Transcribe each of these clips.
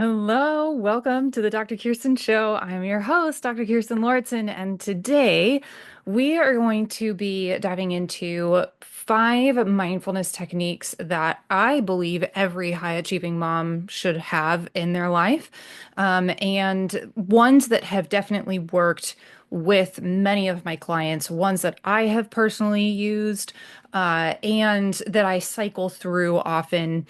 Hello, welcome to the Dr. Kirsten Show. I'm your host, Dr. Kirsten Lauritsen, and today we are going to be diving into 5 mindfulness techniques that I believe every high achieving mom should have in their life, and ones that have definitely worked with many of my clients, ones that I have personally used, and that I cycle through often,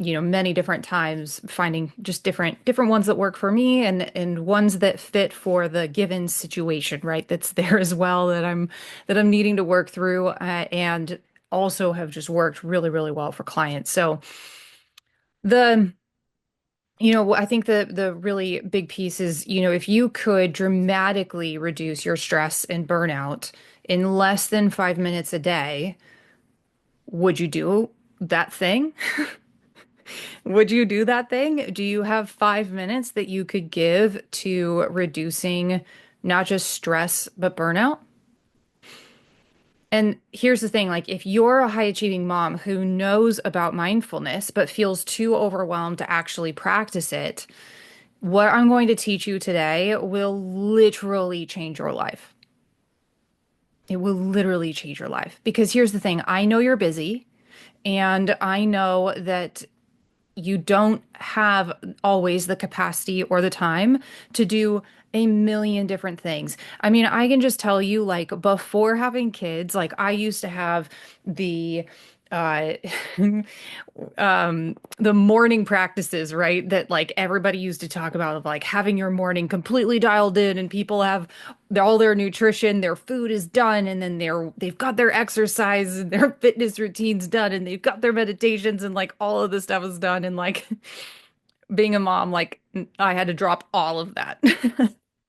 many different times, finding just different ones that work for me and ones that fit for the given situation, right? That's there as well that I'm needing to work through, and also have just worked really, really well for clients. So the I think the really big piece is, if you could dramatically reduce your stress and burnout in less than 5 minutes a day, would you do that thing? Would you do that thing? Do you have 5 minutes that you could give to reducing not just stress, but burnout? And here's the thing, like if you're a high achieving mom who knows about mindfulness but feels too overwhelmed to actually practice it, what I'm going to teach you today will literally change your life. It will literally change your life. Because here's the thing, I know you're busy and I know that you don't have always the capacity or the time to do a million different things. I mean, I can just tell you, like, before having kids, like, I used to have the, uh, the morning practices, right? That like everybody used to talk about of like having your morning completely dialed in and people have all their nutrition, their food is done, and then they've got their exercise and their fitness routines done, and they've got their meditations and like all of this stuff is done. And like being a mom, like I had to drop all of that.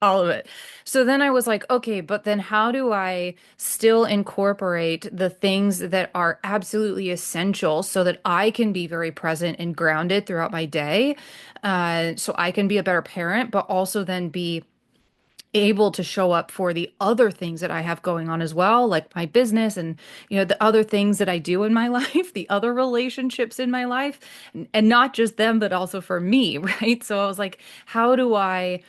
All of it. So then I was like, okay, but then how do I still incorporate the things that are absolutely essential so that I can be very present and grounded throughout my day? So I can be a better parent, but also then be able to show up for the other things that I have going on as well, like my business and, the other things that I do in my life, the other relationships in my life, and not just them, but also for me, right? So I was like, how do I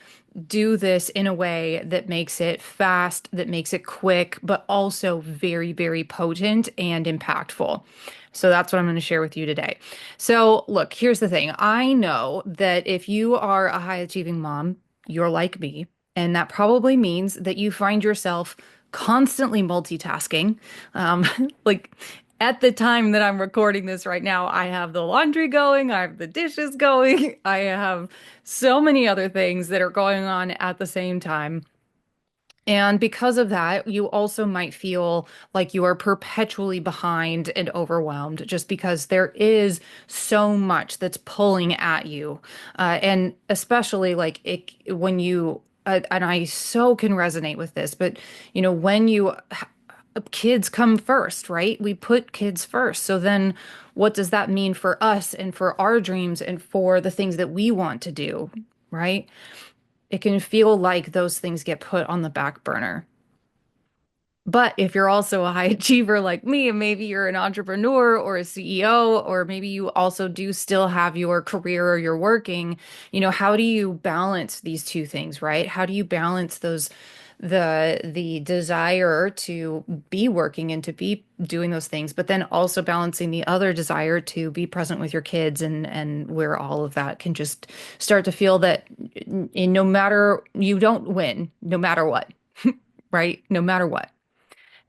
do this in a way that makes it fast, that makes it quick, but also very, very potent and impactful? So that's what I'm going to share with you today. So, look, here's the thing. I know that if you are a high achieving mom, you're like me, and that probably means that you find yourself constantly multitasking. Um, like at the time that I'm recording this right now, I have the laundry going, I have the dishes going, I have so many other things that are going on at the same time. And because of that, you also might feel like you are perpetually behind and overwhelmed just because there is so much that's pulling at you. And especially like when and I so can resonate with this, but when kids come first, right? We put kids first. So then what does that mean for us and for our dreams and for the things that we want to do, right? It can feel like those things get put on the back burner. But if you're also a high achiever like me, and maybe you're an entrepreneur or a CEO, or maybe you also do still have your career or you're working, how do you balance these two things, right? How do you balance the desire to be working and to be doing those things, but then also balancing the other desire to be present with your kids and where all of that can just start to feel that no matter you don't win, no matter what, right? No matter what.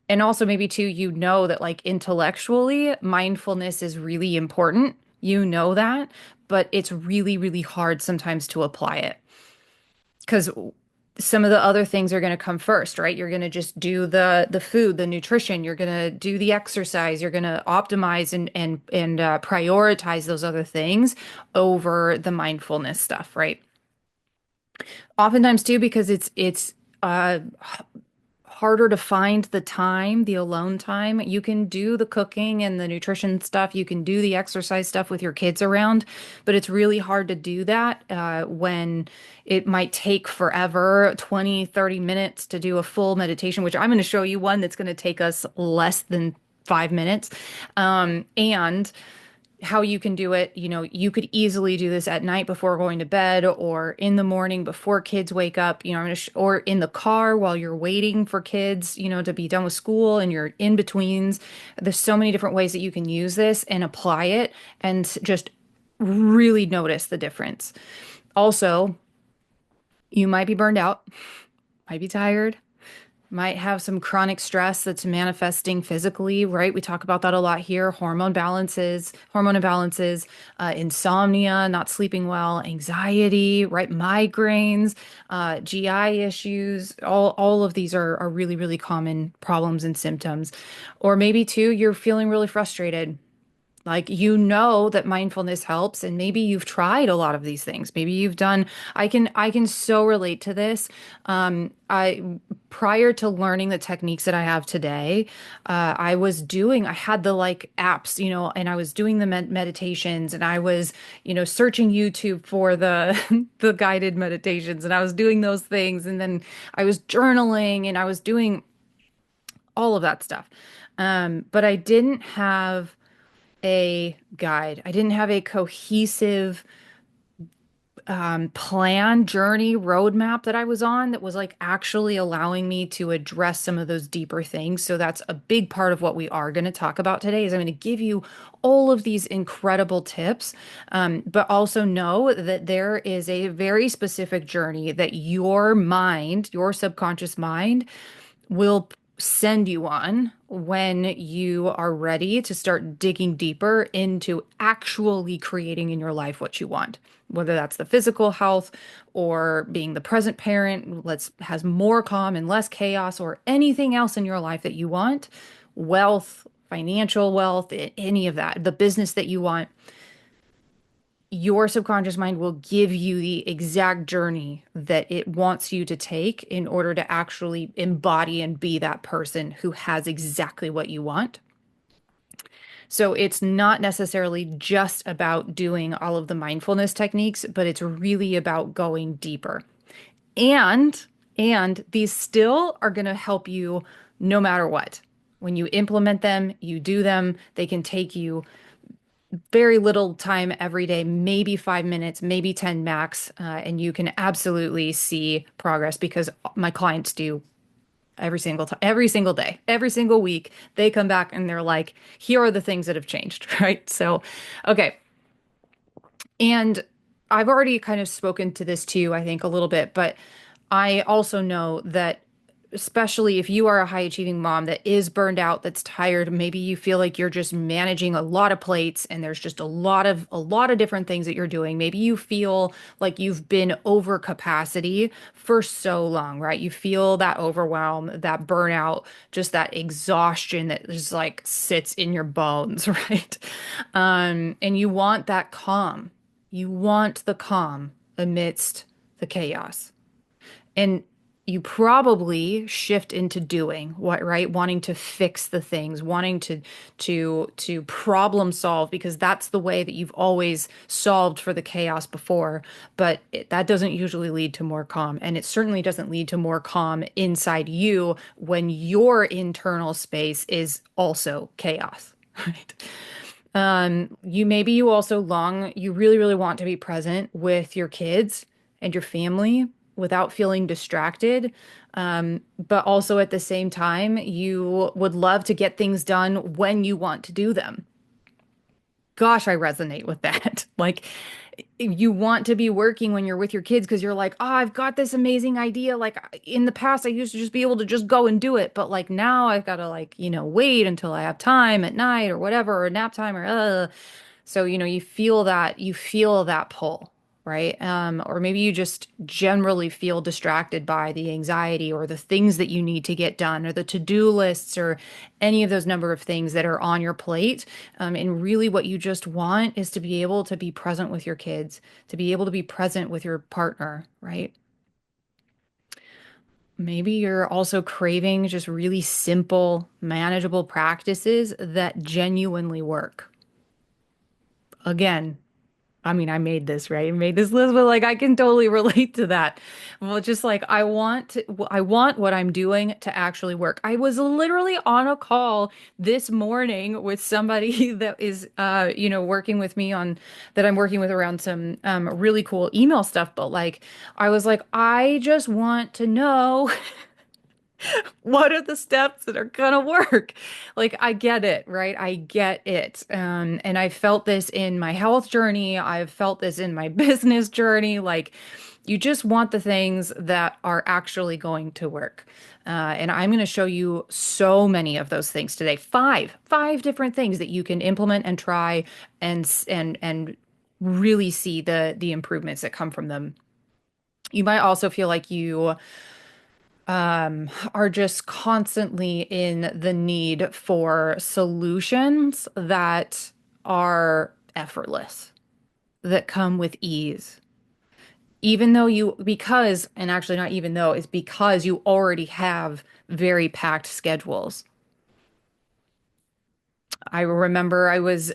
And also maybe too, that like intellectually, mindfulness is really important. You know that, but it's really, really hard sometimes to apply it because some of the other things are going to come first, right? You're going to just do the food, the nutrition. You're going to do the exercise. You're going to optimize and prioritize those other things over the mindfulness stuff, right? Oftentimes too, because it's harder to find the time, the alone time. You can do the cooking and the nutrition stuff. You can do the exercise stuff with your kids around, but it's really hard to do that when it might take forever, 20, 30 minutes to do a full meditation, which I'm going to show you one that's going to take us less than 5 minutes. And how you can do it. You could easily do this at night before going to bed or in the morning before kids wake up, or in the car while you're waiting for kids, to be done with school and you're in betweens. There's so many different ways that you can use this and apply it and just really notice the difference. Also, you might be burned out, might be tired, might have some chronic stress that's manifesting physically, right? We talk about that a lot here. Hormone imbalances, insomnia, not sleeping well, anxiety, right? Migraines, GI issues. All of these are really, really common problems and symptoms. Or maybe too, you're feeling really frustrated. Like, that mindfulness helps, and maybe you've tried a lot of these things. Maybe you've done, I can so relate to this. I Prior to learning the techniques that I have today, I had the like apps, and I was doing the meditations, and I was, searching YouTube for the the guided meditations, and I was doing those things, and then I was journaling, and I was doing all of that stuff. But I didn't have a guide. I didn't have a cohesive plan, journey, roadmap that I was on that was like actually allowing me to address some of those deeper things. So that's a big part of what we are going to talk about today is I'm going to give you all of these incredible tips, but also know that there is a very specific journey that your mind, your subconscious mind, will send you on when you are ready to start digging deeper into actually creating in your life what you want, whether that's the physical health or being the present parent, has more calm and less chaos, or anything else in your life that you want, wealth, financial wealth, any of that, the business that you want. Your subconscious mind will give you the exact journey that it wants you to take in order to actually embody and be that person who has exactly what you want. So it's not necessarily just about doing all of the mindfulness techniques, but it's really about going deeper. And and these still are going to help you no matter what. When you implement them, you do them, they can take you very little time every day, maybe 5 minutes, maybe 10 max, and you can absolutely see progress because my clients do every single time, every single day, every single week. They come back and they're like, here are the things that have changed, right? So, okay. And I've already kind of spoken to this too, I think a little bit, but I also know that especially if you are a high achieving mom that is burned out, that's tired, maybe you feel like you're just managing a lot of plates and there's just a lot of different things that you're doing. Maybe you feel like you've been over capacity for so long, right? You feel that overwhelm, that burnout, just that exhaustion that just like sits in your bones, right? And you want that calm. You want the calm amidst the chaos. And you probably shift into doing what, right? Wanting to fix the things, wanting to problem solve because that's the way that you've always solved for the chaos before. But that doesn't usually lead to more calm, and it certainly doesn't lead to more calm inside you when your internal space is also chaos, right? You also you really, really want to be present with your kids and your family without feeling distracted. But also at the same time, you would love to get things done when you want to do them. Gosh, I resonate with that. Like, you want to be working when you're with your kids because you're like, oh, I've got this amazing idea. Like in the past, I used to just be able to just go and do it. But like now I've got to like, wait until I have time at night or whatever, or nap time so, you feel that pull, right? Or maybe you just generally feel distracted by the anxiety or the things that you need to get done or the to-do lists or any of those number of things that are on your plate. And really what you just want is to be able to be present with your kids, to be able to be present with your partner, right? Maybe you're also craving just really simple, manageable practices that genuinely work. Again, I mean, I made this, right? I made this list, but like I can totally relate to that. Well, just like I want what I'm doing to actually work. I was literally on a call this morning with somebody that is working with me on that I'm working with around some really cool email stuff, but like I was like, I just want to know what are the steps that are gonna work? Like, I get it, right? I get it. And I felt this in my health journey. I've felt this in my business journey. Like, you just want the things that are actually going to work. And I'm going to show you so many of those things today. Five different things that you can implement and try and really see the improvements that come from them. You might also feel like you are just constantly in the need for solutions that are effortless, that come with ease. Even though and actually not even though, it's because you already have very packed schedules. I remember I was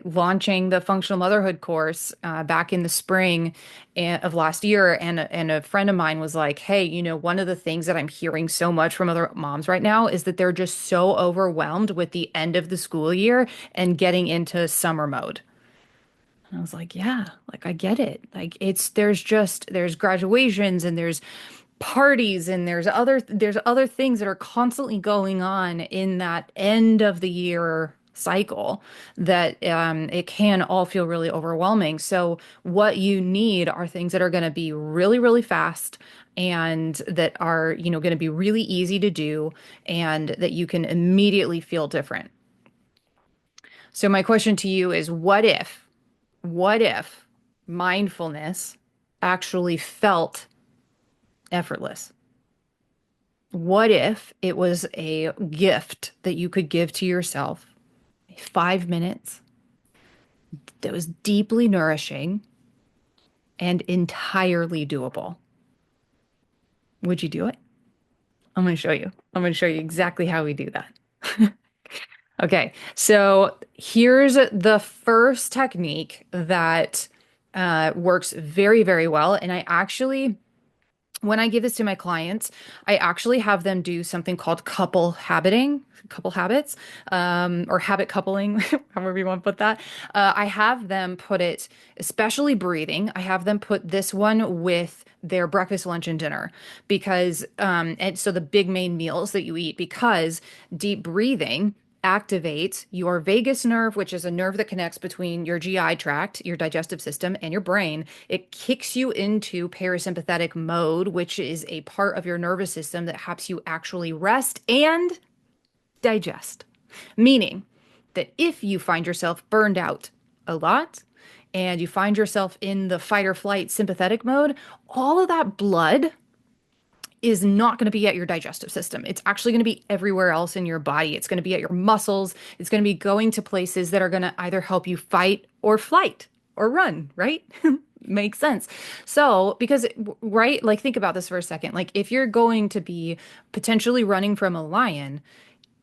launching the functional motherhood course back in the spring of last year, and a friend of mine was like, "Hey, one of the things that I'm hearing so much from other moms right now is that they're just so overwhelmed with the end of the school year and getting into summer mode." And I was like, "Yeah, like I get it. Like there's graduations and there's parties and there's other things that are constantly going on in that end of the year cycle that it can all feel really overwhelming. So what you need are things that are going to be really, really fast and that are, going to be really easy to do and that you can immediately feel different. So my question to you is what if mindfulness actually felt effortless? What if it was a gift that you could give to yourself, 5 minutes that was deeply nourishing and entirely doable? Would you do it? I'm going to show you. I'm going to show you exactly how we do that. Okay, so here's the first technique that works very, very well. And when I give this to my clients, I actually have them do something called couple habits, or habit coupling, however you want to put that. I have them put it, especially breathing, I have them put this one with their breakfast, lunch, and dinner and so the big main meals that you eat, because deep breathing activates your vagus nerve, which is a nerve that connects between your GI tract, your digestive system, and your brain. It kicks you into parasympathetic mode, which is a part of your nervous system that helps you actually rest and digest. Meaning that if you find yourself burned out a lot and you find yourself in the fight or flight sympathetic mode, all of that blood is not going to be at your digestive system. It's actually going to be everywhere else in your body. It's going to be at your muscles. It's going to be going to places that are going to either help you fight or flight or run, right? Makes sense. So, because, right, like think about this for a second. Like if you're going to be potentially running from a lion,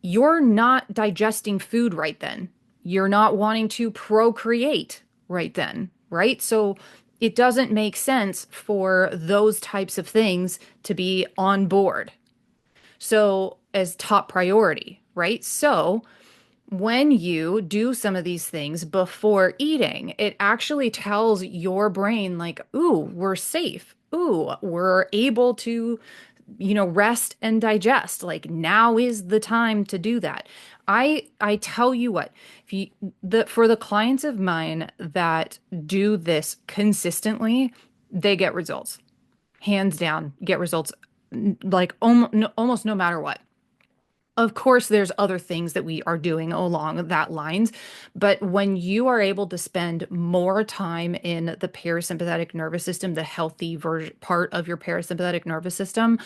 you're not digesting food right then. You're not wanting to procreate right then, right? So it doesn't make sense for those types of things to be on board. So, as top priority, right? So, when you do some of these things before eating, it actually tells your brain, like, ooh, we're safe. Ooh, we're able to rest and digest. Like now is the time to do that. I tell you what, if you for the clients of mine that do this consistently, they get results. Hands down, get results like almost no matter what. Of course, there's other things that we are doing along that lines, but when you are able to spend more time in the parasympathetic nervous system, the healthy part of your parasympathetic nervous system,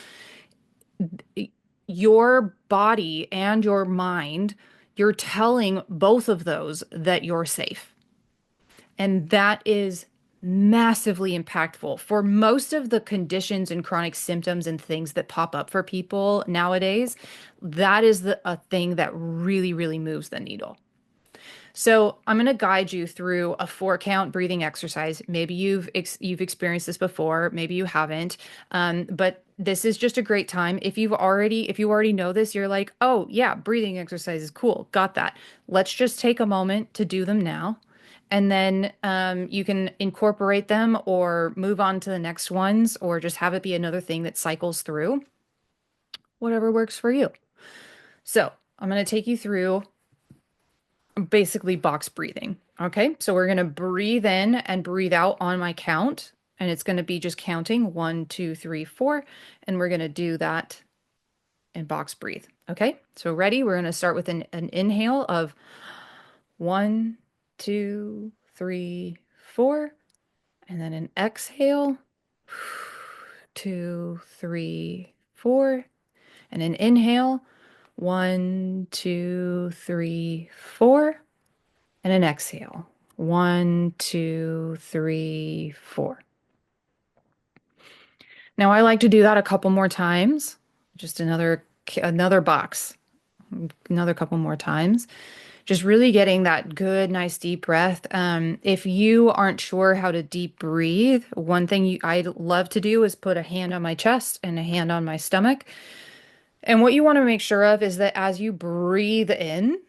your body and your mind, you're telling both of those that you're safe. And that is massively impactful for most of the conditions and chronic symptoms and things that pop up for people nowadays. That is a thing that really, really moves the needle. So I'm going to guide you through a 4 count breathing exercise. Maybe you've experienced this before, maybe you haven't. But this is just a great time. If you already know this, you're like, oh yeah, breathing exercise is cool. Got that. Let's just take a moment to do them now. And then you can incorporate them or move on to the next ones or just have it be another thing that cycles through, whatever works for you. So I'm going to take you through basically box breathing. Okay, so we're going to breathe in and breathe out on my count, and it's going to be just counting 1, 2, 3, 4, and we're going to do that in box breathe. Okay, so ready? We're going to start with an inhale of 1, 2, 3, 4, and then an exhale 2, 3, 4, and an inhale 1, 2, 3, 4. And an exhale. 1, 2, 3, 4. Now I like to do that a couple more times. Just another box. Another couple more times. Just really getting that good, nice deep breath. If you aren't sure how to deep breathe, one thing I love to do is put a hand on my chest and a hand on my stomach. And what you want to make sure of is that as you breathe in,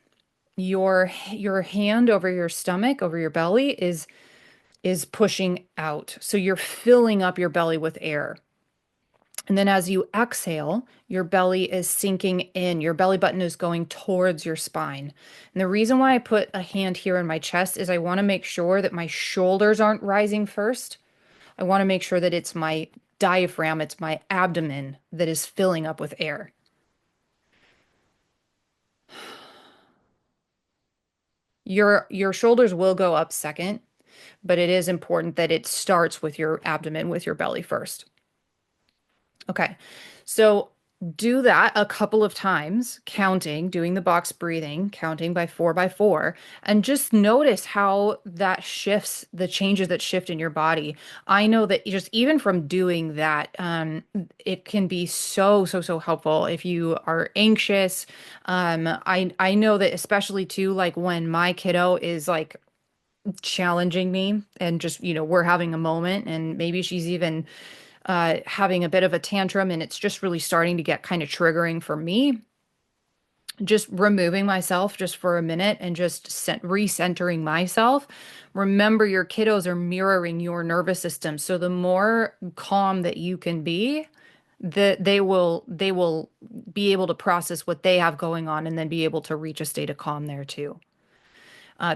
your hand over your stomach, over your belly is pushing out. So you're filling up your belly with air. And then as you exhale, your belly is sinking in. Your belly button is going towards your spine. And the reason why I put a hand here in my chest is I want to make sure that my shoulders aren't rising first. I want to make sure that it's my diaphragm, it's my abdomen that is filling up with air. Your shoulders will go up second, but it is important that it starts with your abdomen, with your belly first. Okay, so do that a couple of times, counting, doing the box breathing, counting by 4 by 4, and just notice how that shifts, the changes that shift in your body. I know that just even from doing that, it can be so helpful if you are anxious. I know that especially too, like when my kiddo is like challenging me and just, we're having a moment and maybe she's even having a bit of a tantrum and it's just really starting to get kind of triggering for me. Just removing myself just for a minute and just recentering myself. Remember, your kiddos are mirroring your nervous system. So the more calm that you can be, they will be able to process what they have going on and then be able to reach a state of calm there too.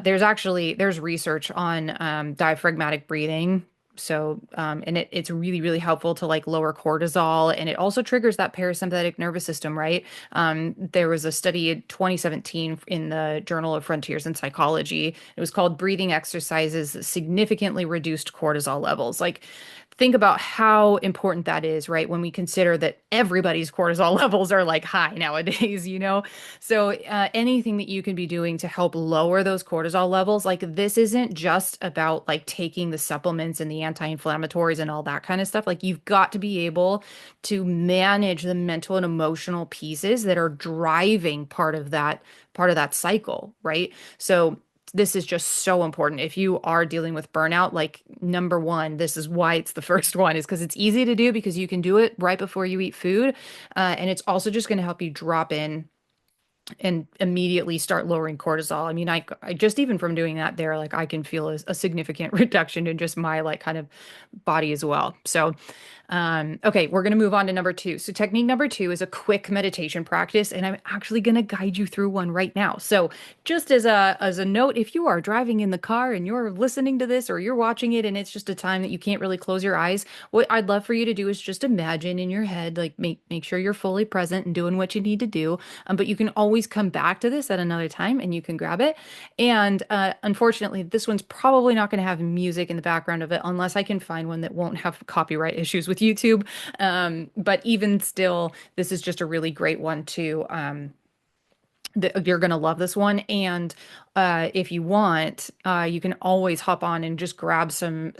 There's research on diaphragmatic breathing. So, and it's really helpful to like lower cortisol, and it also triggers that parasympathetic nervous system, right? There was a study in 2017 in the Journal of Frontiers in Psychology. It was called Breathing Exercises that Significantly Reduced Cortisol Levels. Like, think about how important that is, right? When we consider that everybody's cortisol levels are like high nowadays, you know? So anything that you can be doing to help lower those cortisol levels, like this isn't just about like taking the supplements and the anti-inflammatories and all that kind of stuff. Like you've got to be able to manage the mental and emotional pieces that are driving part of that cycle, right? So this is just so important. If you are dealing with burnout, like number one, this is why it's the first one, is because it's easy to do because you can do it right before you eat food. And it's also just going to help you drop in and immediately start lowering cortisol. I mean, I just even from doing that there, like I can feel a significant reduction in just my like kind of body as well. So, okay, we're going to move on to number two. So technique number two is a quick meditation practice, and I'm actually going to guide you through one right now. So just as a note, if you are driving in the car and you're listening to this or you're watching it and it's just a time that you can't really close your eyes, what I'd love for you to do is just imagine in your head, like make sure you're fully present and doing what you need to do. But you can always come back to this at another time and you can grab it. And unfortunately, this one's probably not going to have music in the background of it unless I can find one that won't have copyright issues with YouTube. But even still, this is just a really great one to you're going to love this one. And if you want, you can always hop on and just grab some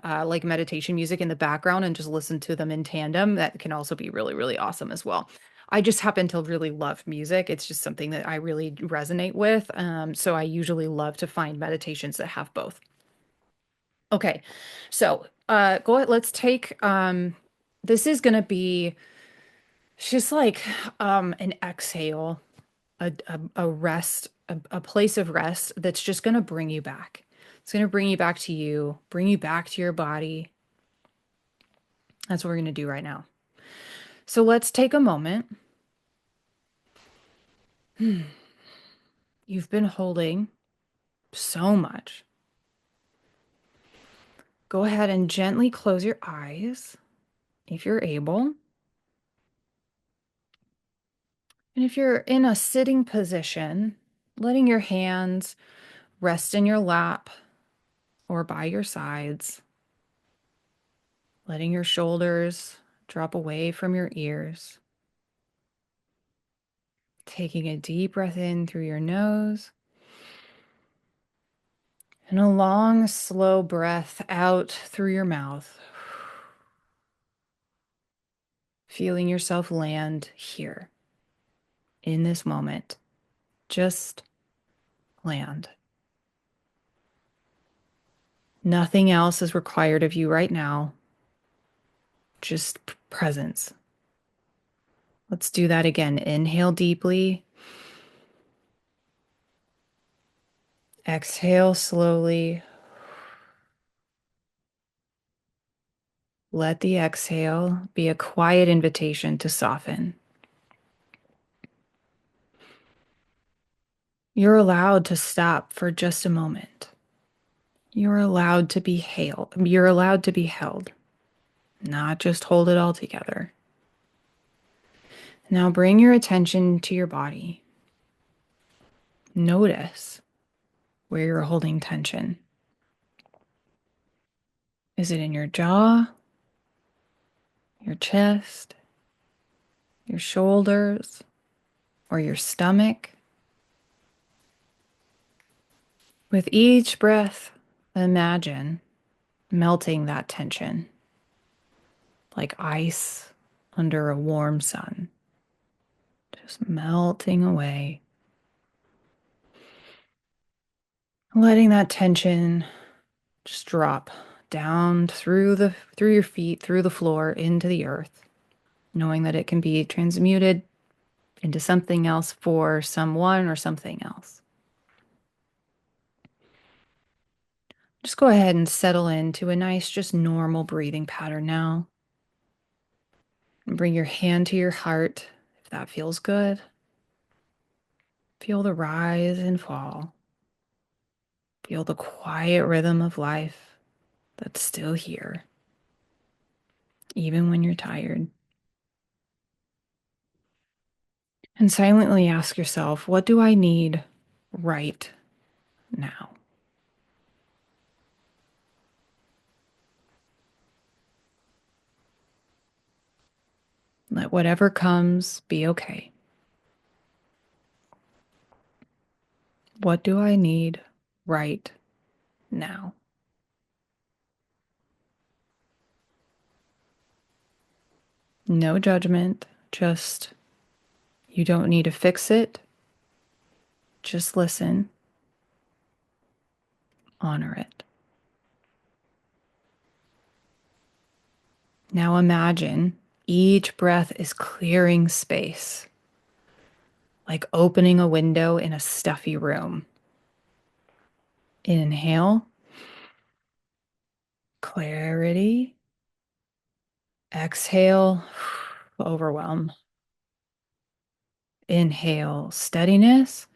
like meditation music in the background and just listen to them in tandem. That can also be really awesome as well. I just happen to really love music. It's just something that I really resonate with. So I usually love to find meditations that have both. Okay, so go ahead. Let's take this is gonna be just like an exhale, a rest, a place of rest that's just gonna bring you back. It's gonna bring you back to you, bring you back to your body. That's what we're gonna do right now. So let's take a moment. You've been holding so much. Go ahead and gently close your eyes if you're able. And if you're in a sitting position, letting your hands rest in your lap or by your sides, letting your shoulders drop away from your ears, taking a deep breath in through your nose and a long, slow breath out through your mouth, feeling yourself land here in this moment. Just land. Nothing else is required of you right now, just presence. Let's do that again. Inhale deeply. Exhale slowly. Let the exhale be a quiet invitation to soften. You're allowed to stop for just a moment. You're allowed to be held. You're allowed to be held, not just hold it all together. Now bring your attention to your body. Notice where you're holding tension. Is it in your jaw, your chest, your shoulders, or your stomach? With each breath, imagine melting that tension like ice under a warm sun, just melting away, letting that tension just drop down through your feet, through the floor, into the earth, knowing that it can be transmuted into something else for someone or something else. Just go ahead and settle into a nice, just normal breathing pattern now. And bring your hand to your heart if that feels good. Feel the rise and fall. Feel the quiet rhythm of life that's still here, even when you're tired. And silently ask yourself, what do I need right now? Let whatever comes be okay. What do I need right now? No judgment, just you don't need to fix it. Just listen, honor it. Now imagine each breath is clearing space, like opening a window in a stuffy room. Inhale, clarity. Exhale, overwhelm. Inhale, steadiness.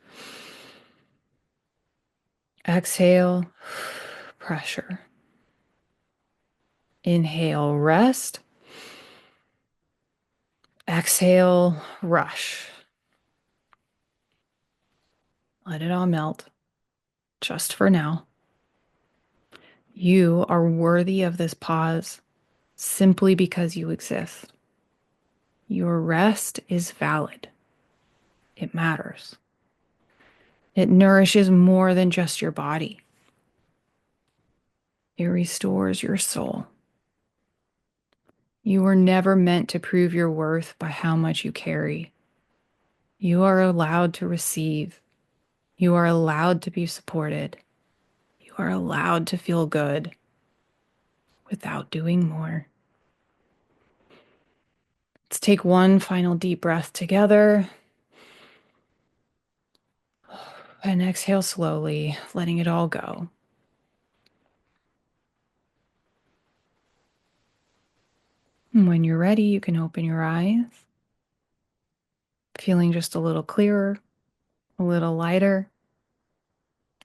Exhale, pressure. Inhale, rest. Exhale, rush. Let it all melt, just for now. You are worthy of this pause simply because you exist. Your rest is valid. It matters. It nourishes more than just your body. It restores your soul. You were never meant to prove your worth by how much you carry. You are allowed to receive. You are allowed to be supported. You are allowed to feel good without doing more. Let's take one final deep breath together and exhale slowly, letting it all go. And when you're ready, you can open your eyes, feeling just a little clearer, a little lighter,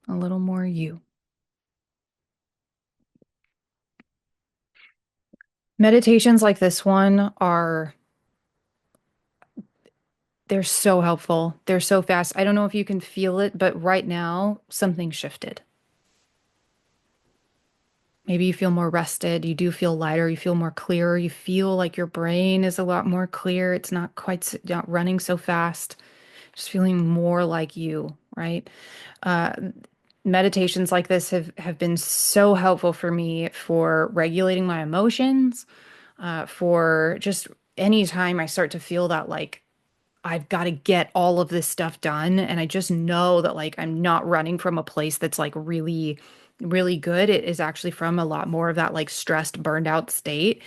a little more you. Meditations like this one are, they're so helpful. They're so fast. I don't know if you can feel it, but right now, something shifted. Maybe you feel more rested. You do feel lighter. You feel more clear. You feel like your brain is a lot more clear. It's not quite not running so fast. Just feeling more like you, right? Uh, Meditations like this have been so helpful for me for regulating my emotions, for just anytime I start to feel that like I've got to get all of this stuff done. And I just know that like I'm not running from a place that's like really, really good. It is actually from a lot more of that like stressed, burned out state.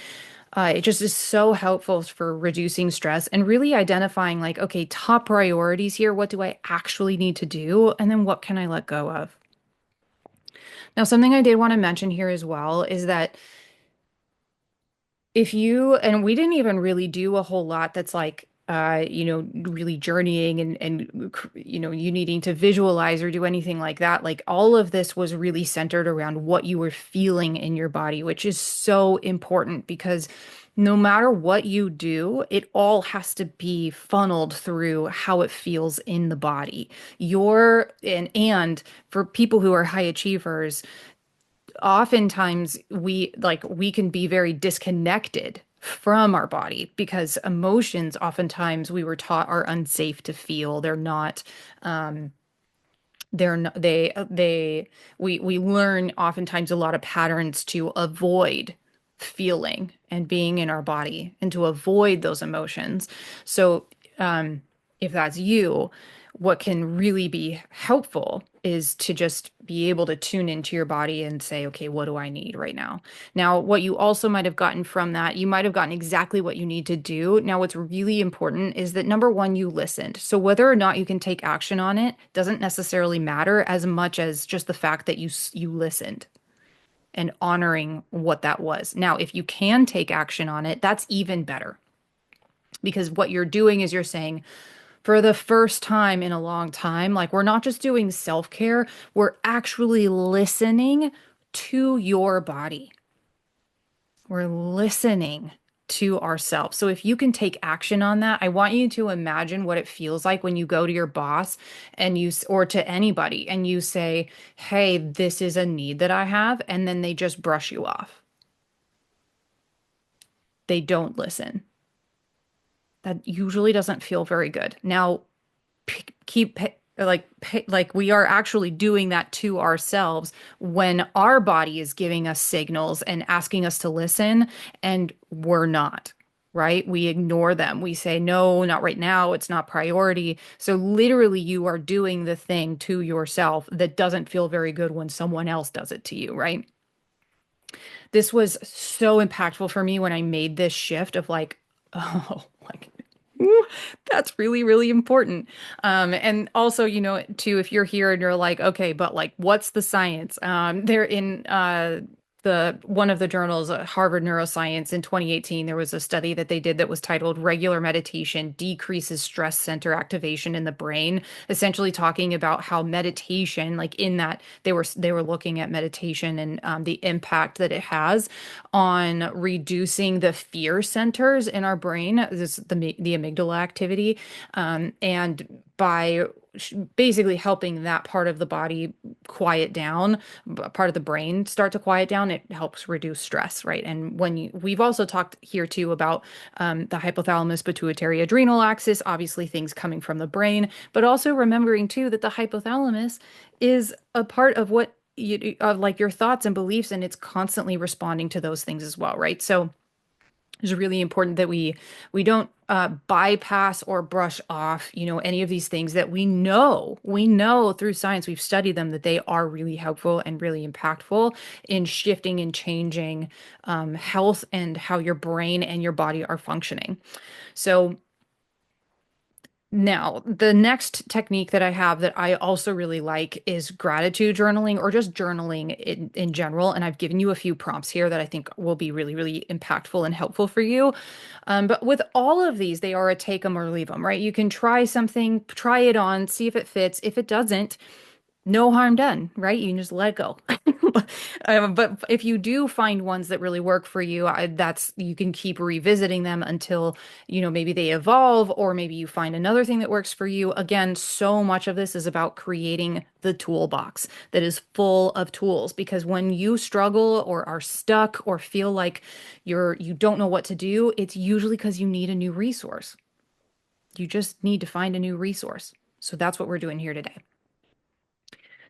It just is so helpful for reducing stress and really identifying like, okay, top priorities here. What do I actually need to do? And then what can I let go of? Now, something I did want to mention here as well is that if you, and we didn't even really do a whole lot that's like, really journeying and you needing to visualize or do anything like that. Like all of this was really centered around what you were feeling in your body, which is so important because no matter what you do, it all has to be funneled through how it feels in the body. And for people who are high achievers, oftentimes we can be very disconnected from our body because emotions oftentimes we were taught are unsafe to feel. Um they're not they we learn oftentimes a lot of patterns to avoid feeling and being in our body and to avoid those emotions. So um if that's you, what can really be helpful is to just be able to tune into your body and say, okay, what do I need right now? Now, what you also might have gotten from that, you might have gotten exactly what you need to do. Now, what's really important is that number one, you listened. So whether or not you can take action on it doesn't necessarily matter as much as just the fact that you listened and honoring what that was. Now, if you can take action on it, that's even better because what you're doing is you're saying, for the first time in a long time, like we're not just doing self-care, we're actually listening to your body. We're listening to ourselves. So if you can take action on that, I want you to imagine what it feels like when you go to your boss and or to anybody and you say, "Hey, this is a need that I have," and then they just brush you off. They don't listen. That usually doesn't feel very good. Now, keep like we are actually doing that to ourselves when our body is giving us signals and asking us to listen and we're not, right? We ignore them. We say no, not right now, it's not priority. So literally you are doing the thing to yourself that doesn't feel very good when someone else does it to you, right? This was so impactful for me when I made this shift of like, oh, like, ooh, that's really, really important. And also, too, if you're here and you're like, okay, but like, what's the science? They're in the one of the journals, Harvard Neuroscience in 2018, there was a study that they did that was titled Regular Meditation Decreases Stress Center Activation in the Brain, essentially talking about how meditation, like in that they were looking at meditation and the impact that it has on reducing the fear centers in our brain, this the amygdala activity, and by basically helping that part of the body quiet down, part of the brain start to quiet down, it helps reduce stress, right? And we've also talked here too about the hypothalamus pituitary adrenal axis, obviously things coming from the brain, but also remembering too that the hypothalamus is a part of what of like your thoughts and beliefs, and it's constantly responding to those things as well, right? So It's really important that we don't bypass or brush off, any of these things that we know through science, we've studied them, that they are really helpful and really impactful in shifting and changing health and how your brain and your body are functioning. So now, the next technique that I have that I also really like is gratitude journaling, or just journaling in general. And I've given you a few prompts here that I think will be really, really impactful and helpful for you. But with all of these, they are a take them or leave them, right? You can try something, try it on, see if it fits. If it doesn't, no harm done, right? You can just let go. But if you do find ones that really work for you, you can keep revisiting them until, maybe they evolve, or maybe you find another thing that works for you. Again, so much of this is about creating the toolbox that is full of tools, because when you struggle or are stuck or feel like you don't know what to do, it's usually because you need a new resource. You just need to find a new resource. So that's what we're doing here today.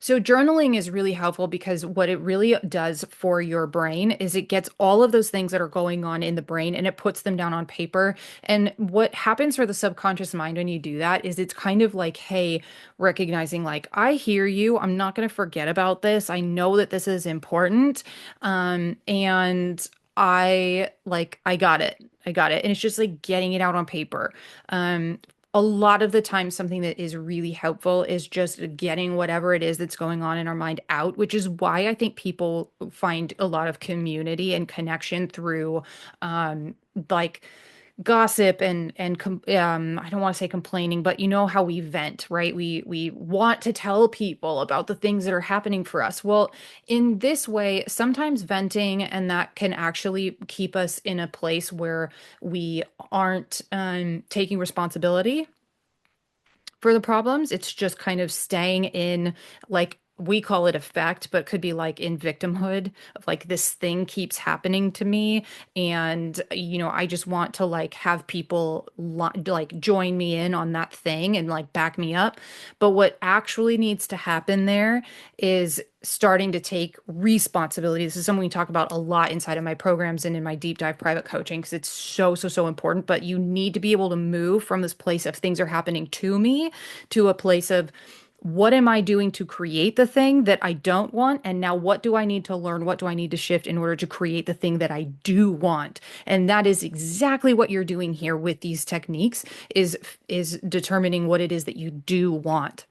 So journaling is really helpful because what it really does for your brain is it gets all of those things that are going on in the brain and it puts them down on paper. And what happens for the subconscious mind when you do that is it's kind of like, hey, recognizing like, I hear you. I'm not going to forget about this. I know that this is important. And I got it. I got it. And it's just like getting it out on paper. A lot of the time, something that is really helpful is just getting whatever it is that's going on in our mind out, which is why I think people find a lot of community and connection through like gossip and I don't want to say complaining, but you know how we vent, right? We want to tell people about the things that are happening for us. Well, in this way, sometimes venting and that can actually keep us in a place where we aren't taking responsibility for the problems. It's just kind of staying in, like, we call it effect, but could be like in victimhood of like this thing keeps happening to me. And, I just want to like have people like join me in on that thing and like back me up. But what actually needs to happen there is starting to take responsibility. This is something we talk about a lot inside of my programs and in my deep dive private coaching, because it's so, so, so important. But you need to be able to move from this place of things are happening to me to a place of what am I doing to create the thing that I don't want? And now what do I need to learn? What do I need to shift in order to create the thing that I do want? And that is exactly what you're doing here with these techniques is determining what it is that you do want.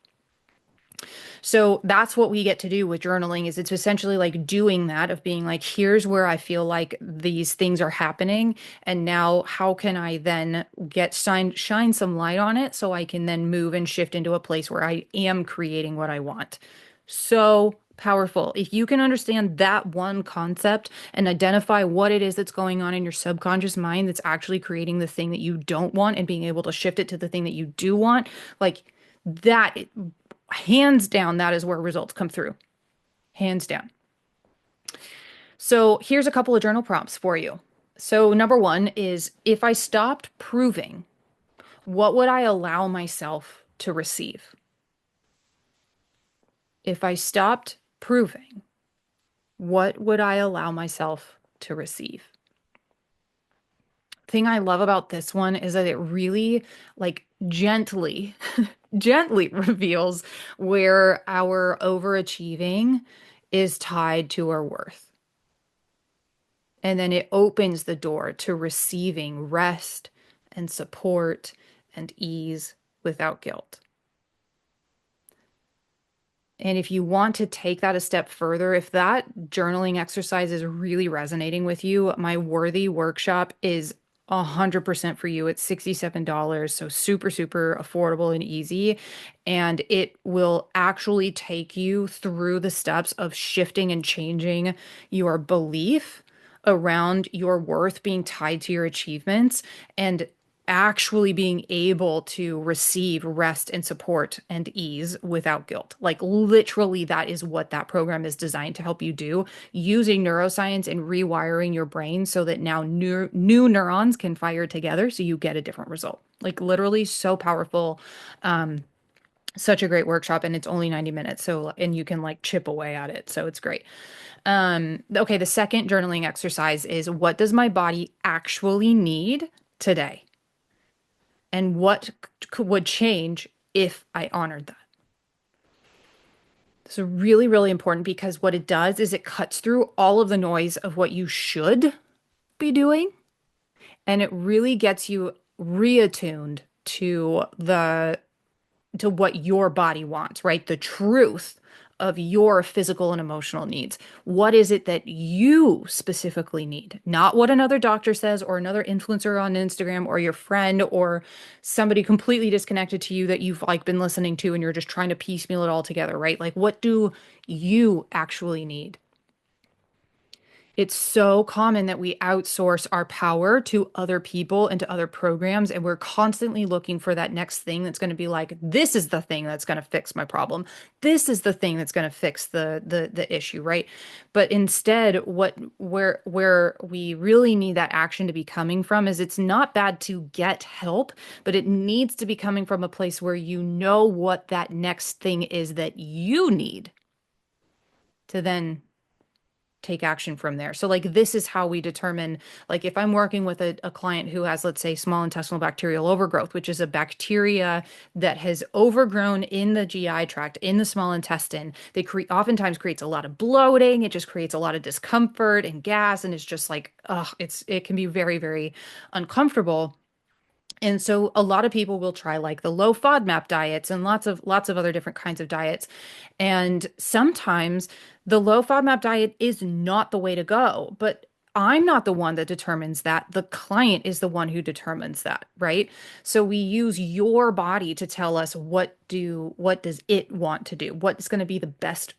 So that's what we get to do with journaling is it's essentially like doing that of being like, here's where I feel like these things are happening. And now how can I then shine some light on it so I can then move and shift into a place where I am creating what I want. So powerful. If you can understand that one concept and identify what it is that's going on in your subconscious mind that's actually creating the thing that you don't want and being able to shift it to the thing that you do want, like that, hands down, that is where results come through. Hands down. So here's a couple of journal prompts for you. So number one is, if I stopped proving, what would I allow myself to receive? If I stopped proving, what would I allow myself to receive? Thing I love about this one is that it really like gently gently reveals where our overachieving is tied to our worth. And then it opens the door to receiving rest and support and ease without guilt. And if you want to take that a step further, if that journaling exercise is really resonating with you, my Worthy workshop is 100% for you. It's $67, so super, super affordable and easy. And it will actually take you through the steps of shifting and changing your belief around your worth being tied to your achievements and actually being able to receive rest and support and ease without guilt. Like literally, that is what that program is designed to help you do, using neuroscience and rewiring your brain so that now new neurons can fire together so you get a different result. Like literally so powerful. Such a great workshop, and it's only 90 minutes. So, and you can like chip away at it. So it's great. Okay, the second journaling exercise is what does my body actually need today? And what would change if I honored that? So really, really important because what it does is it cuts through all of the noise of what you should be doing, and it really gets you reattuned to what your body wants, right? The truth of your physical and emotional needs. What is it that you specifically need? Not what another doctor says or another influencer on Instagram or your friend or somebody completely disconnected to you that you've like been listening to and you're just trying to piecemeal it all together, right? Like what do you actually need? It's so common that we outsource our power to other people and to other programs, and we're constantly looking for that next thing that's going to be like, this is the thing that's going to fix my problem. This is the thing that's going to fix the issue, right? But instead, where we really need that action to be coming from is it's not bad to get help, but it needs to be coming from a place where you know what that next thing is that you need to then take action from there. So like this is how we determine like if I'm working with a client who has, let's say, small intestinal bacterial overgrowth, which is a bacteria that has overgrown in the GI tract, in the small intestine, they oftentimes creates a lot of bloating. It just creates a lot of discomfort and gas, and it's just like, it can be very, very uncomfortable. And so a lot of people will try like the low FODMAP diets and lots of other different kinds of diets. And sometimes the low FODMAP diet is not the way to go, but I'm not the one that determines that. The client is the one who determines that, right? So we use your body to tell us what does it want to do? What is going to be the best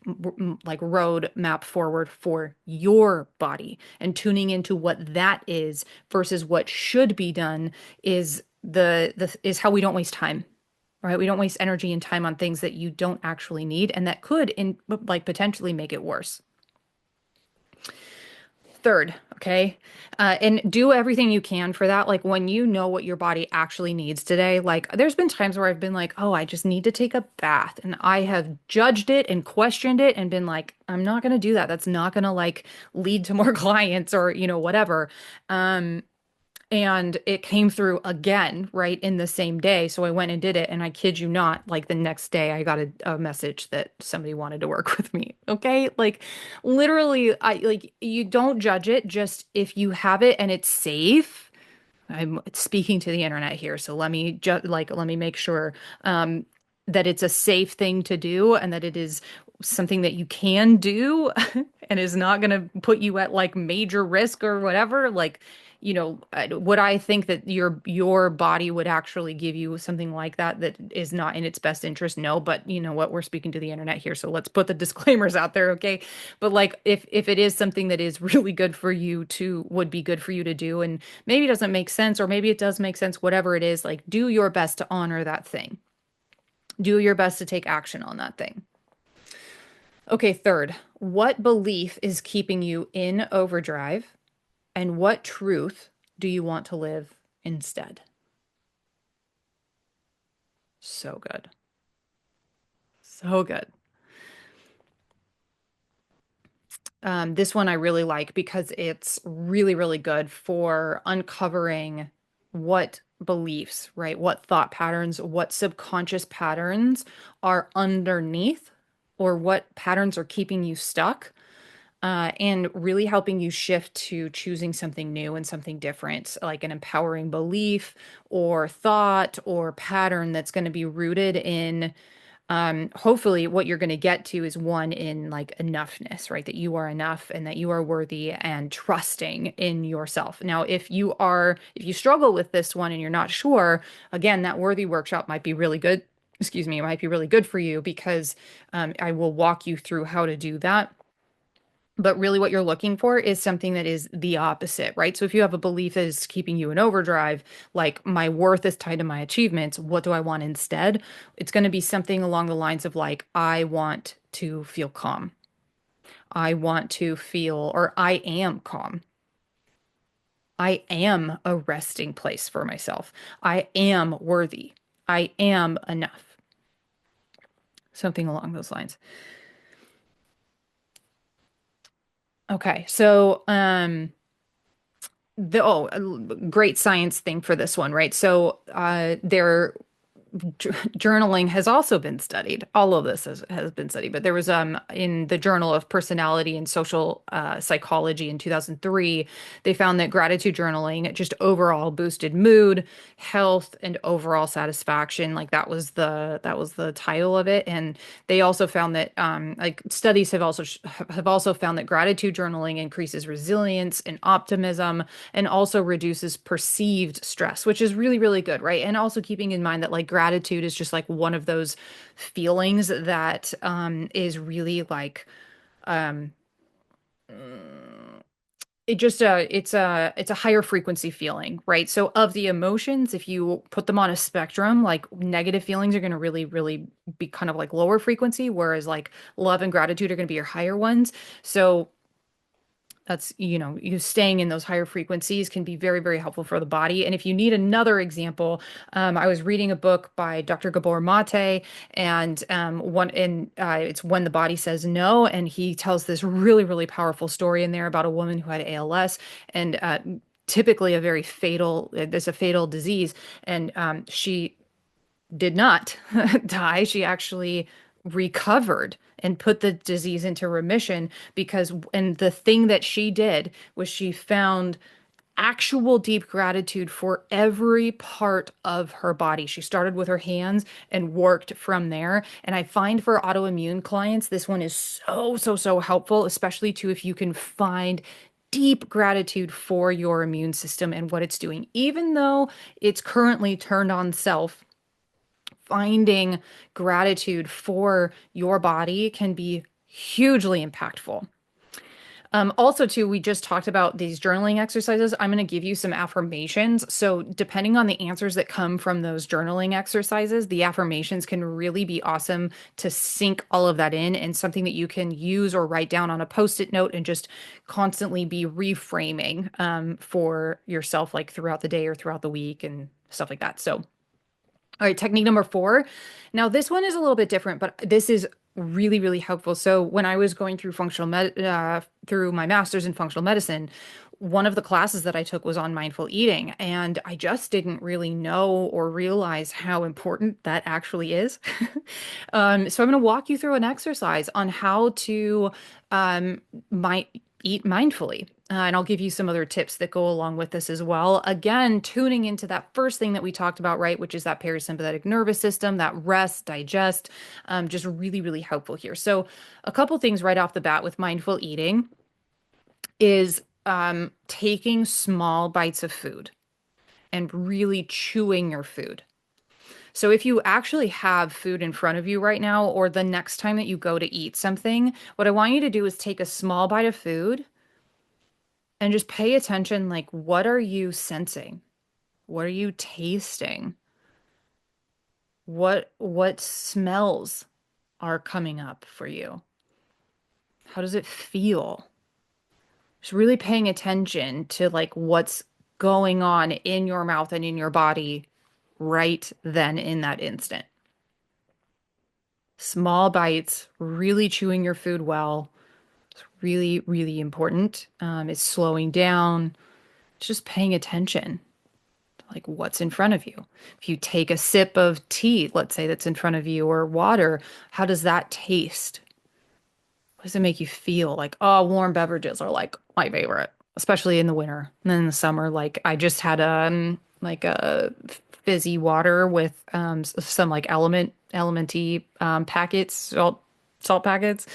like road map forward for your body, and tuning into what that is versus what should be done is is how we don't waste time, right? We don't waste energy and time on things that you don't actually need and that could in like potentially make it worse. Third, okay, and do everything you can for that. Like when you know what your body actually needs today, like there's been times where I've been like, oh, I just need to take a bath. And I have judged it and questioned it and been like, I'm not going to do that. That's not going to like lead to more clients or, whatever. Um, and it came through again, right, in the same day. So I went and did it. And I kid you not, like the next day, I got a message that somebody wanted to work with me. Okay. Like literally, I like you don't judge it. Just if you have it and it's safe. I'm speaking to the internet here. So let me just like, let me make sure that it's a safe thing to do and that it is something that you can do and is not going to put you at like major risk or whatever. Like, would I think that your body would actually give you something like that that is not in its best interest? No, but you know what? We're speaking to the internet here, so let's put the disclaimers out there, okay? But like, if it is something that is really good for you to would be good for you to do, and maybe it doesn't make sense, or maybe it does make sense, whatever it is, like do your best to honor that thing. Do your best to take action on that thing. Okay, third, what belief is keeping you in overdrive? And what truth do you want to live instead? So good. So good. This one I really like because it's really, really good for uncovering what beliefs, right? What thought patterns, what subconscious patterns are underneath, or what patterns are keeping you stuck, and really helping you shift to choosing something new and something different, like an empowering belief or thought or pattern that's going to be rooted in, hopefully, what you're going to get to is one in like enoughness, right? That you are enough and that you are worthy and trusting in yourself. Now, if you struggle with this one and you're not sure, again, that worthy workshop might be really good. Excuse me, it might be really good for you because I will walk you through how to do that. But really, what you're looking for is something that is the opposite, right? So if you have a belief that is keeping you in overdrive, like my worth is tied to my achievements, what do I want instead? It's going to be something along the lines of like, I want to feel calm. I want to feel, or I am calm. I am a resting place for myself. I am worthy. I am enough. something along those lines. Okay, so great science thing for this one, right? So there journaling has also been studied. All of this has been studied, but there was in the Journal of Personality and Social Psychology in 2003, they found that gratitude journaling just overall boosted mood, health, and overall satisfaction. Like that was the title of it. And they also found that like studies have also found that gratitude journaling increases resilience and optimism and also reduces perceived stress, which is really, really good, right? And also keeping in mind that like gratitude is just like one of those feelings that is really like it's a higher frequency feeling, right? So of the emotions, if you put them on a spectrum, like negative feelings are going to really, really be kind of like lower frequency, whereas like love and gratitude are going to be your higher ones. So that's, you staying in those higher frequencies can be very, very helpful for the body. And if you need another example, I was reading a book by Dr. Gabor Mate, and it's When the Body Says No, and he tells this really, really powerful story in there about a woman who had ALS, and typically there's a fatal disease, and she did not die. She actually recovered and put the disease into remission and the thing that she did was she found actual deep gratitude for every part of her body. She started with her hands and worked from there. And I find for autoimmune clients, this one is so, so, so helpful, especially too if you can find deep gratitude for your immune system and what it's doing. Even though it's currently turned on self, finding gratitude for your body can be hugely impactful. Also, too, we just talked about these journaling exercises. I'm going to give you some affirmations. So, depending on the answers that come from those journaling exercises, the affirmations can really be awesome to sink all of that in and something that you can use or write down on a post-it note and just constantly be reframing for yourself, like throughout the day or throughout the week and stuff like that. So, all right, technique number four. Now, this one is a little bit different, but this is really, really helpful. So, when I was going through through my master's in functional medicine, one of the classes that I took was on mindful eating, and I just didn't really know or realize how important that actually is. So, I'm going to walk you through an exercise on how to um, my eat mindfully. And I'll give you some other tips that go along with this as well. Again, tuning into that first thing that we talked about, right, which is that parasympathetic nervous system, that rest, digest, just really, really helpful here. So, a couple things right off the bat with mindful eating is taking small bites of food and really chewing your food. So, if you actually have food in front of you right now, or the next time that you go to eat something, what I want you to do is take a small bite of food and just pay attention, like, what are you sensing? What are you tasting? What smells are coming up for you? How does it feel? Just really paying attention to like what's going on in your mouth and in your body right then in that instant. Small bites, really chewing your food well. It's really, really important. It's slowing down. It's just paying attention. Like what's in front of you. If you take a sip of tea, let's say that's in front of you, or water, how does that taste? What does it make you feel? Like, oh, warm beverages are like my favorite, especially in the winter. And then in the summer, like I just had like a fizzy water with some like elementy packets, salt packets.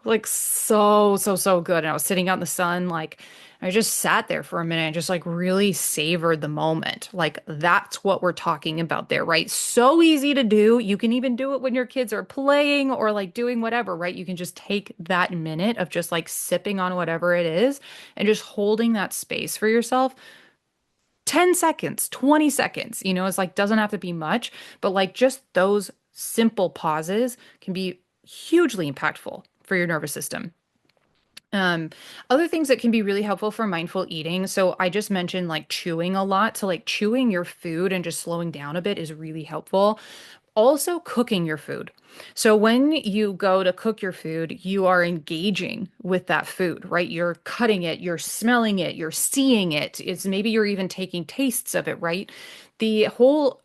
Like so, so, so good. And I was sitting out in the sun, like I just sat there for a minute and just like really savored the moment. Like that's what we're talking about there, right? So easy to do. You can even do it when your kids are playing or like doing whatever, right? You can just take that minute of just like sipping on whatever it is and just holding that space for yourself. 10 seconds, 20 seconds, it's like doesn't have to be much, but like just those simple pauses can be hugely impactful for your nervous system. Um, Other things that can be really helpful for mindful eating. So I just mentioned like chewing a lot. So like chewing your food and just slowing down a bit is really helpful. Also cooking your food. So when you go to cook your food, you are engaging with that food, right? You're cutting it, you're smelling it, you're seeing it. It's maybe you're even taking tastes of it, right? The whole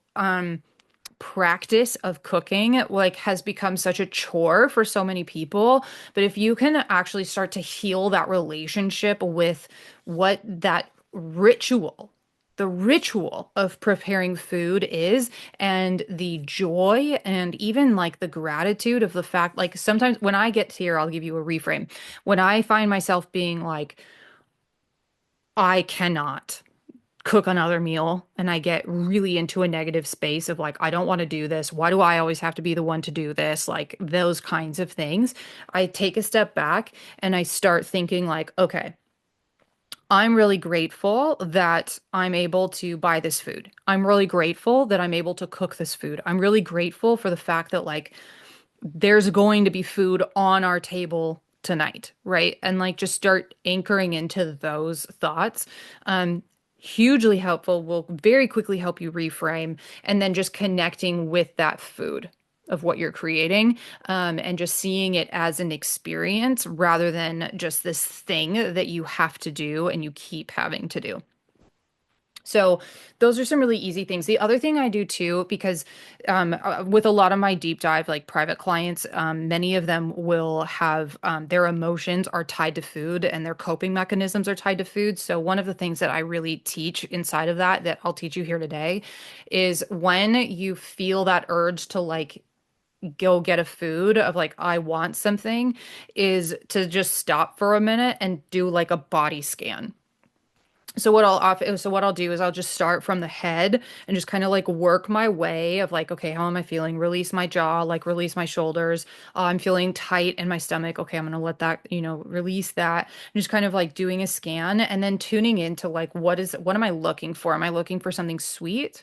practice of cooking like has become such a chore for so many people. But if you can actually start to heal that relationship with what that ritual, the ritual of preparing food is, and the joy and even like the gratitude of the fact, like sometimes when I get here, I'll give you a reframe. When I find myself being like, I cannot cook another meal and I get really into a negative space of like, I don't want to do this. Why do I always have to be the one to do this? Like those kinds of things. I take a step back and I start thinking like, okay, I'm really grateful that I'm able to buy this food. I'm really grateful that I'm able to cook this food. I'm really grateful for the fact that like there's going to be food on our table tonight, right? And like just start anchoring into those thoughts. Hugely helpful, will very quickly help you reframe, and then just connecting with that food of what you're creating, and just seeing it as an experience rather than just this thing that you have to do and you keep having to do. So those are some really easy things. The other thing I do too, because with a lot of my deep dive, like private clients, many of them will have their emotions are tied to food and their coping mechanisms are tied to food. So one of the things that I really teach inside of that, that I'll teach you here today, is when you feel that urge to like go get a food of like, I want something, is to just stop for a minute and do like a body scan. So what I'll do is I'll just start from the head and just kind of like work my way of like, okay, how am I feeling? Release my jaw, like release my shoulders. I'm feeling tight in my stomach. Okay, I'm gonna let that, release that. And just kind of like doing a scan and then tuning into like what am I looking for? Am I looking for something sweet?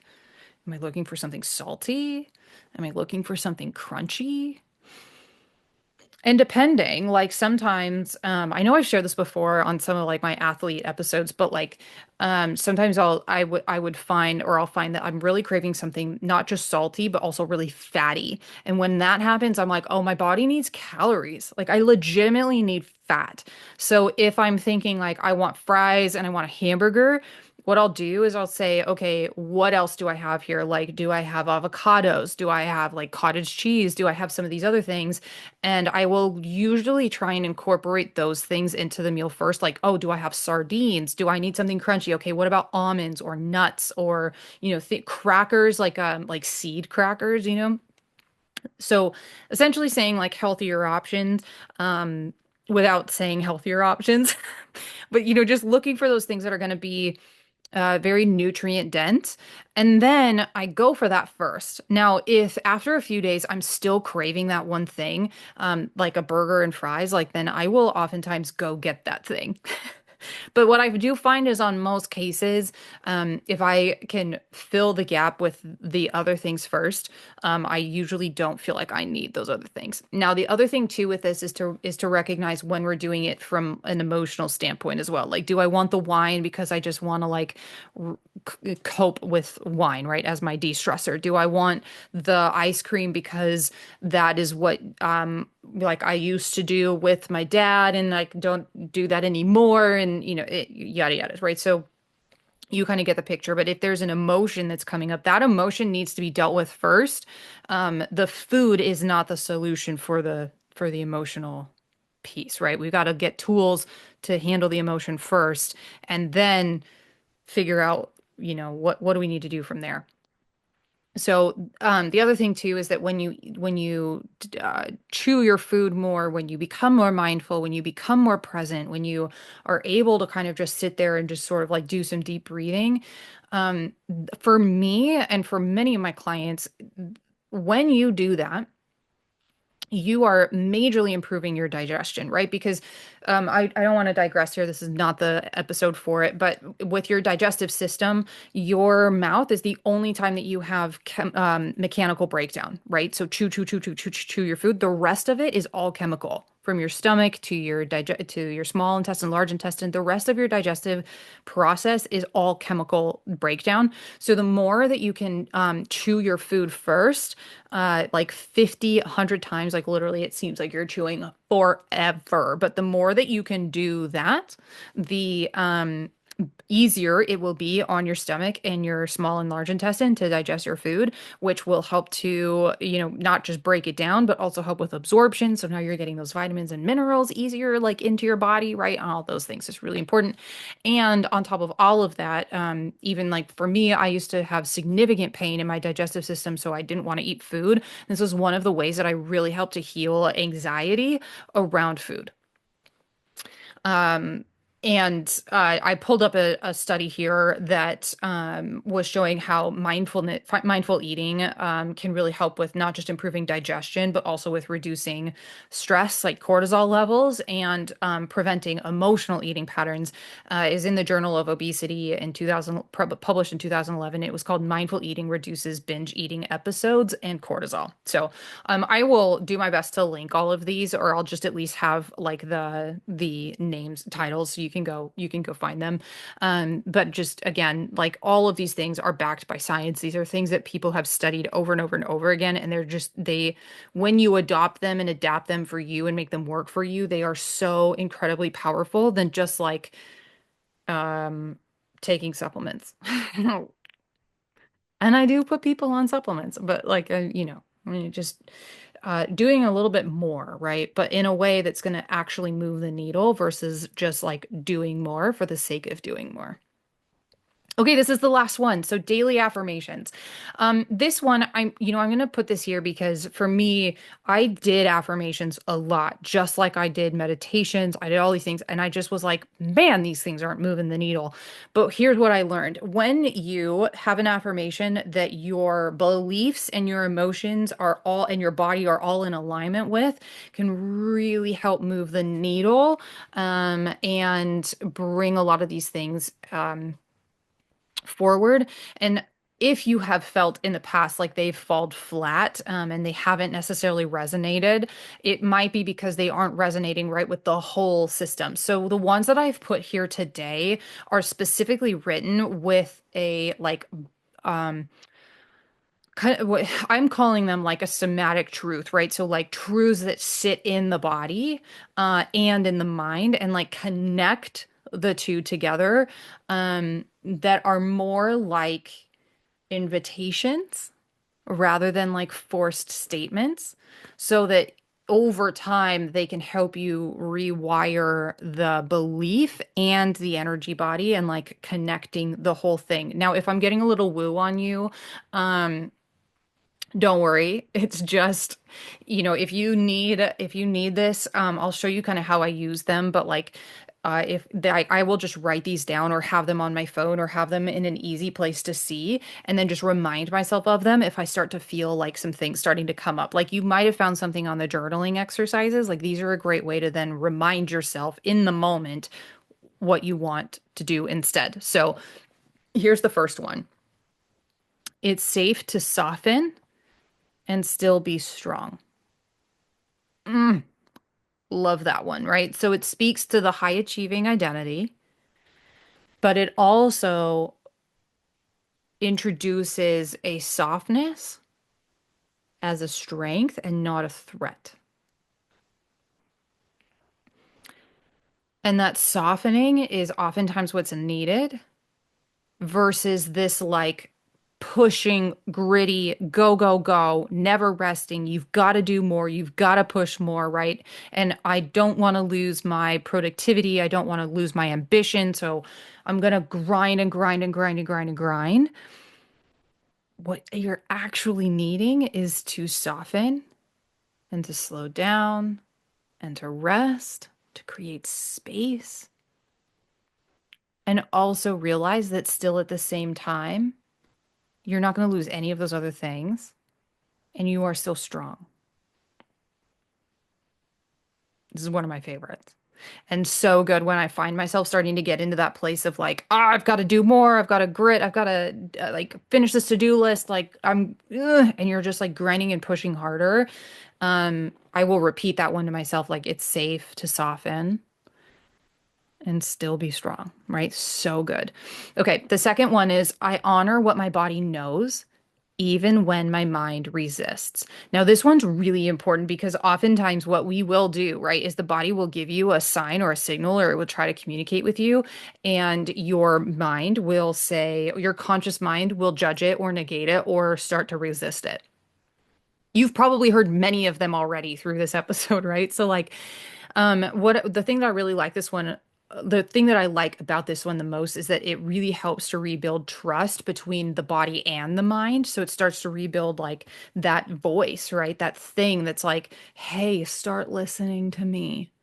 Am I looking for something salty? Am I looking for something crunchy? And depending, like sometimes, I know I've shared this before on some of like my athlete episodes, but like sometimes I would find or I'll find that I'm really craving something not just salty, but also really fatty. And when that happens, I'm like, oh, my body needs calories. Like I legitimately need fat. So if I'm thinking like I want fries and I want a hamburger, what I'll do is I'll say, okay, what else do I have here? Like, do I have avocados? Do I have like cottage cheese? Do I have some of these other things? And I will usually try and incorporate those things into the meal first. Like, oh, do I have sardines? Do I need something crunchy? Okay, what about almonds or nuts or, th crackers like seed crackers, So essentially saying like healthier options, without saying healthier options. But, just looking for those things that are going to be very nutrient dense. And then I go for that first. Now, if after a few days I'm still craving that one thing, like a burger and fries, like then I will oftentimes go get that thing. But what I do find is on most cases, if I can fill the gap with the other things first, I usually don't feel like I need those other things. Now, the other thing too with this is to recognize when we're doing it from an emotional standpoint as well. Like, do I want the wine because I just want to like cope with wine, right, as my de-stressor? Do I want the ice cream because that is what like I used to do with my dad and like don't do that anymore and yada yada, right? So you kind of get the picture. But if there's an emotion that's coming up, that emotion needs to be dealt with first. The food is not the solution for the emotional piece, right? We've got to get tools to handle the emotion first and then figure out, what do we need to do from there. So the other thing too is that when you chew your food more, when you become more mindful, when you become more present, when you are able to kind of just sit there and just sort of like do some deep breathing, um, for me and for many of my clients, when you do that, you are majorly improving your digestion, right? Because I don't want to digress here. This is not the episode for it. But with your digestive system, your mouth is the only time that you have mechanical breakdown, right? So chew, chew, chew, chew, chew, chew, chew your food. The rest of it is all chemical. from your stomach to your small intestine, large intestine. The rest of your digestive process is all chemical breakdown. So the more that you can chew your food first, like 50, 100 times, like literally it seems like you're chewing forever. But the more that you can do that, the easier it will be on your stomach and your small and large intestine to digest your food, which will help to, not just break it down, but also help with absorption. So now you're getting those vitamins and minerals easier, like into your body, right? All those things is really important. And on top of all of that, even like for me, I used to have significant pain in my digestive system, so I didn't want to eat food. This was one of the ways that I really helped to heal anxiety around food. Um, and I pulled up a study here that was showing how mindful eating can really help with not just improving digestion, but also with reducing stress, like cortisol levels, and preventing emotional eating patterns. Is in the Journal of Obesity in 2000, published in 2011. It was called "Mindful Eating Reduces Binge Eating Episodes and Cortisol." So I will do my best to link all of these, or I'll just at least have like the names, titles, so you can go find them. But just again, like all of these things are backed by science. These are things that people have studied over and over and over again, and when you adopt them and adapt them for you and make them work for you, they are so incredibly powerful than just like um taking supplements. And I do put people on supplements, but like, I mean, just doing a little bit more, right? But in a way that's going to actually move the needle versus just like doing more for the sake of doing more. Okay, this is the last one. So daily affirmations. This one, I'm going to put this here because for me, I did affirmations a lot, just like I did meditations. I did all these things, and I just was like, man, these things aren't moving the needle. But here's what I learned. When you have an affirmation that your beliefs and your emotions are all, and your body are all in alignment with, can really help move the needle, and bring a lot of these things, forward. And if you have felt in the past like they've fallen flat, and they haven't necessarily resonated, it might be because they aren't resonating right with the whole system. So the ones that I've put here today are specifically written with a like um kind of what I'm calling them, like a somatic truth, right? So like truths that sit in the body and in the mind, and like connect the two together, that are more like invitations rather than like forced statements, so that over time they can help you rewire the belief and the energy body, and like connecting the whole thing. Now, if I'm getting a little woo on you, um don't worry. It's just, if you need this, I'll show you kind of how I use them. But like, if I will just write these down, or have them on my phone, or have them in an easy place to see, and then just remind myself of them if I start to feel like some things starting to come up. Like you might have found something on the journaling exercises. Like these are a great way to then remind yourself in the moment what you want to do instead. So here's the first one. It's safe to soften and still be strong. Mm, love that one, right? So it speaks to the high achieving identity, but it also introduces a softness as a strength and not a threat. And that softening is oftentimes what's needed versus this like pushing, gritty, go, go, go, never resting. You've got to do more. You've got to push more, right? And I don't want to lose my productivity. I don't want to lose my ambition. So I'm going to grind and grind and grind and grind and grind. What you're actually needing is to soften and to slow down and to rest, to create space. And also realize that still at the same time, you're not going to lose any of those other things, and you are still strong. This is one of my favorites. And so good when I find myself starting to get into that place of like, I've got to do more. I've got to grit. I've got to like finish this to-do list. Like and you're just like grinding and pushing harder. I will repeat that one to myself, like it's safe to soften and still be strong, right? So good. Okay, the second one is I honor what my body knows, even when my mind resists. Now, this one's really important because oftentimes what we will do, right, is the body will give you a sign or a signal or it will try to communicate with you, and your mind will say, your conscious mind will judge it or negate it or start to resist it. You've probably heard many of them already through this episode, right? So like what the thing that I really like this one, the thing that I like about this one the most is that it really helps to rebuild trust between the body and the mind. So it starts to rebuild like that voice, right? That thing that's like, hey, start listening to me.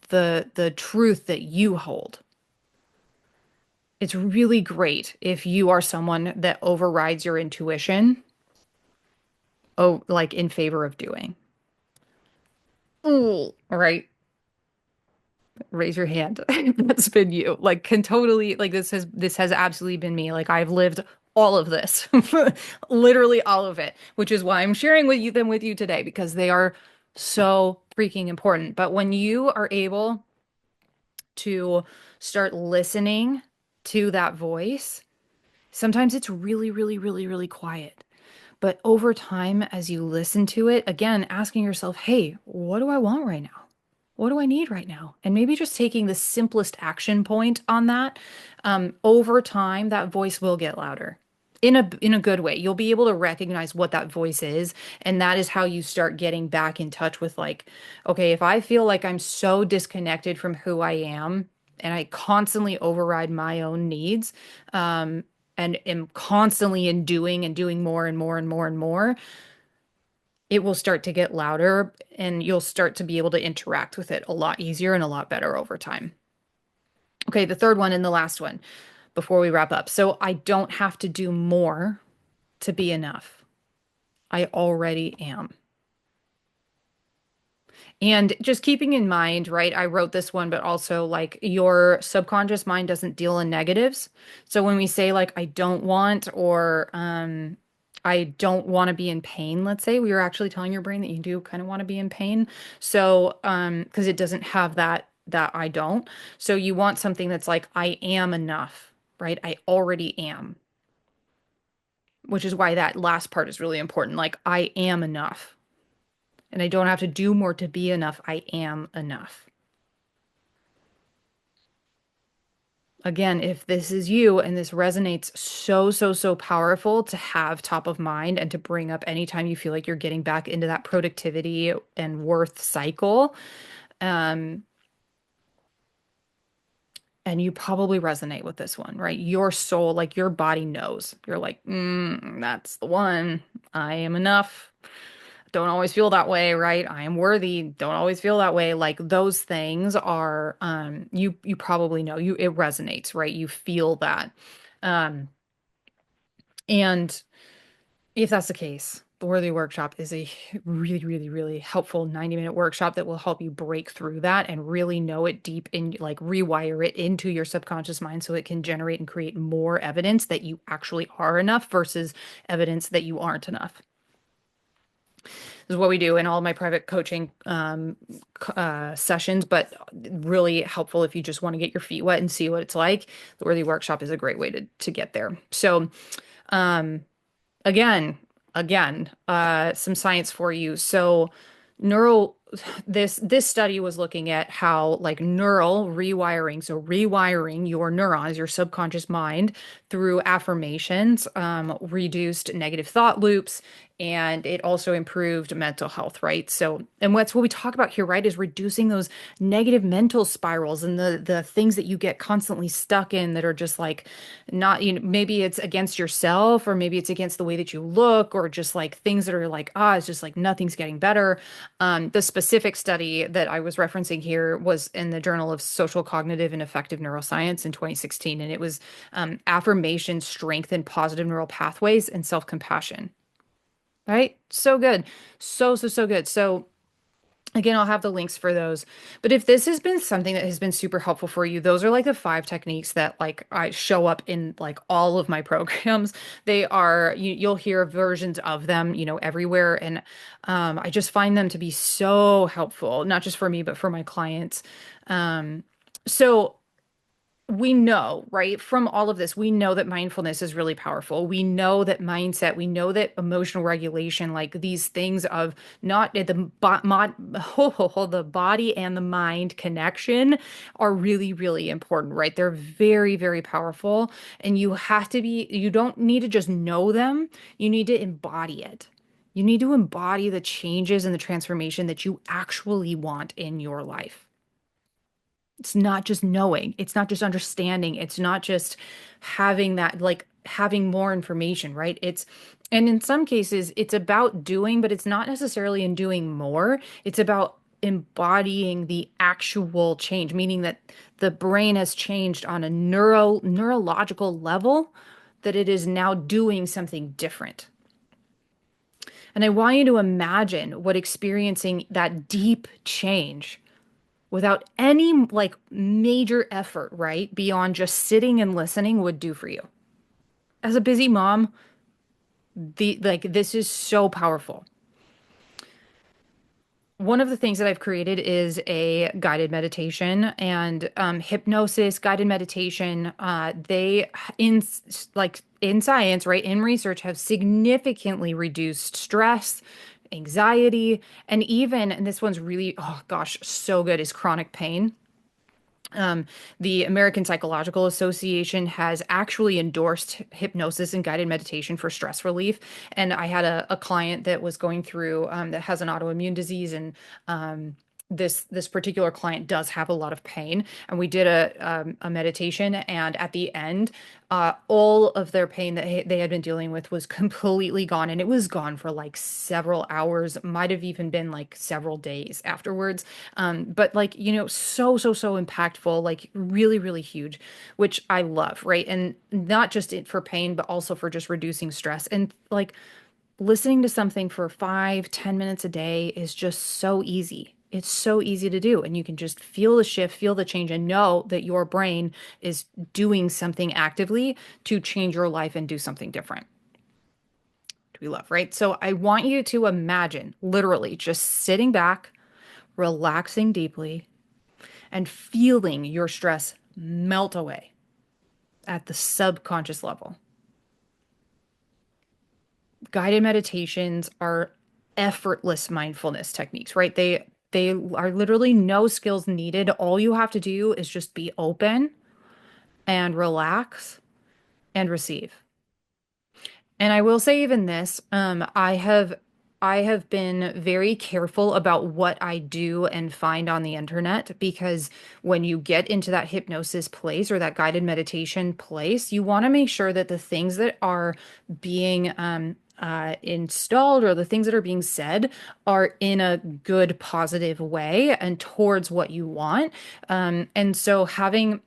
The truth that you hold. It's really great if you are someone that overrides your intuition, oh, like in favor of doing. Ooh, right? Raise your hand. That's been you. Like can totally like this has absolutely been me. Like I've lived all of this. Literally all of it, which is why I'm sharing with you them with you today because they are so freaking important. But when you are able to start listening to that voice, sometimes it's really, really, really, really quiet. But over time, as you listen to it, again, asking yourself, hey, what do I want right now? What do I need right now? And maybe just taking the simplest action point on that, over time, that voice will get louder in a good way. You'll be able to recognize what that voice is, and that is how you start getting back in touch with like, okay, if I feel like I'm so disconnected from who I am and I constantly override my own needs, and am constantly in doing and doing more and more and more and more, it will start to get louder and you'll start to be able to interact with it a lot easier and a lot better over time. Okay, the third one and the last one before we wrap up. So I don't have to do more to be enough. I already am. And just keeping in mind, right? I wrote this one, but also like your subconscious mind doesn't deal in negatives. So when we say like I don't want or I don't want to be in pain, let's say, we are actually telling your brain that you do kind of want to be in pain. So because it doesn't have that I don't. So you want something that's like I am enough, right? I already am, which is why that last part is really important. Like I am enough. And I don't have to do more to be enough. I am enough. Again, if this is you and this resonates so, so, so powerful to have top of mind and to bring up anytime you feel like you're getting back into that productivity and worth cycle, um, and you probably resonate with this one, right? Your soul, like your body knows. You're like, that's the one. I am enough. Don't always feel that way, right? I am worthy. Don't always feel that way. Like those things are, you probably know you it resonates, right? You feel that. Um, and if that's the case, the Worthy Workshop is a really, really, really helpful 90-minute workshop that will help you break through that and really know it deep in, like rewire it into your subconscious mind so it can generate and create more evidence that you actually are enough versus evidence that you aren't enough. This is what we do in all of my private coaching sessions, but really helpful if you just want to get your feet wet and see what it's like. The Worthy Workshop is a great way to get there. So, um, again, some science for you. So, neural this study was looking at how like neural rewiring, so rewiring your neurons, your subconscious mind through affirmations, reduced negative thought loops, and it also improved mental health, right? So, and what's what we talk about here, right, is reducing those negative mental spirals and the things that you get constantly stuck in that are just like not, maybe it's against yourself or maybe it's against the way that you look or just like things that are like, it's just like nothing's getting better. The specific study that I was referencing here was in the Journal of Social Cognitive and Affective Neuroscience in 2016, and it was affirmation strengthen positive neural pathways and self-compassion. Right? So good. So, so, so good. So, Again, I'll have the links for those. But if this has been something that has been super helpful for you, those are like the five techniques that like I show up in like all of my programs. They are you'll hear versions of them, everywhere. And I just find them to be so helpful, not just for me, but for my clients. Um, so we know, right, from all of this, we know that mindfulness is really powerful. We know that mindset, we know that emotional regulation, like these things of not the body and the mind connection are really, really important, right? They're very, very powerful. And you don't need to just know them, you need to embody it. You need to embody the changes and the transformation that you actually want in your life. It's not just knowing, it's not just understanding, it's not just having that, like having more information, right? And in some cases, it's about doing, but it's not necessarily in doing more. It's about embodying the actual change, meaning that the brain has changed on a neurological level, that it is now doing something different. And I want you to imagine what experiencing that deep change without any like major effort, right? Beyond just sitting and listening would do for you. As a busy mom, this is so powerful. One of the things that I've created is a guided meditation and hypnosis, guided meditation. They in like in science, right, in research, have significantly reduced stress, anxiety, and even, and this one's really, oh gosh, so good, is chronic pain. The American Psychological Association has actually endorsed hypnosis and guided meditation for stress relief. And I had a client that was going through that has an autoimmune disease, and this particular client does have a lot of pain. And we did a meditation, and at the end, all of their pain that they had been dealing with was completely gone, and it was gone for like several hours, might have even been like several days afterwards. But like, so impactful, like really, really huge, which I love, right? And not just it for pain, but also for just reducing stress. And like listening to something for 5, 10 minutes a day is just so easy. It's so easy to do. And you can just feel the shift, feel the change, and know that your brain is doing something actively to change your life and do something different. We love, right? So I want you to imagine literally just sitting back, relaxing deeply, and feeling your stress melt away at the subconscious level. Guided meditations are effortless mindfulness techniques, right? They are literally no skills needed. All you have to do is just be open and relax and receive. And I will say even this, I have been very careful about what I do and find on the internet, because when you get into that hypnosis place or that guided meditation place, you want to make sure that the things that are being installed, or the things that are being said, are in a good, positive way and towards what you want. And so having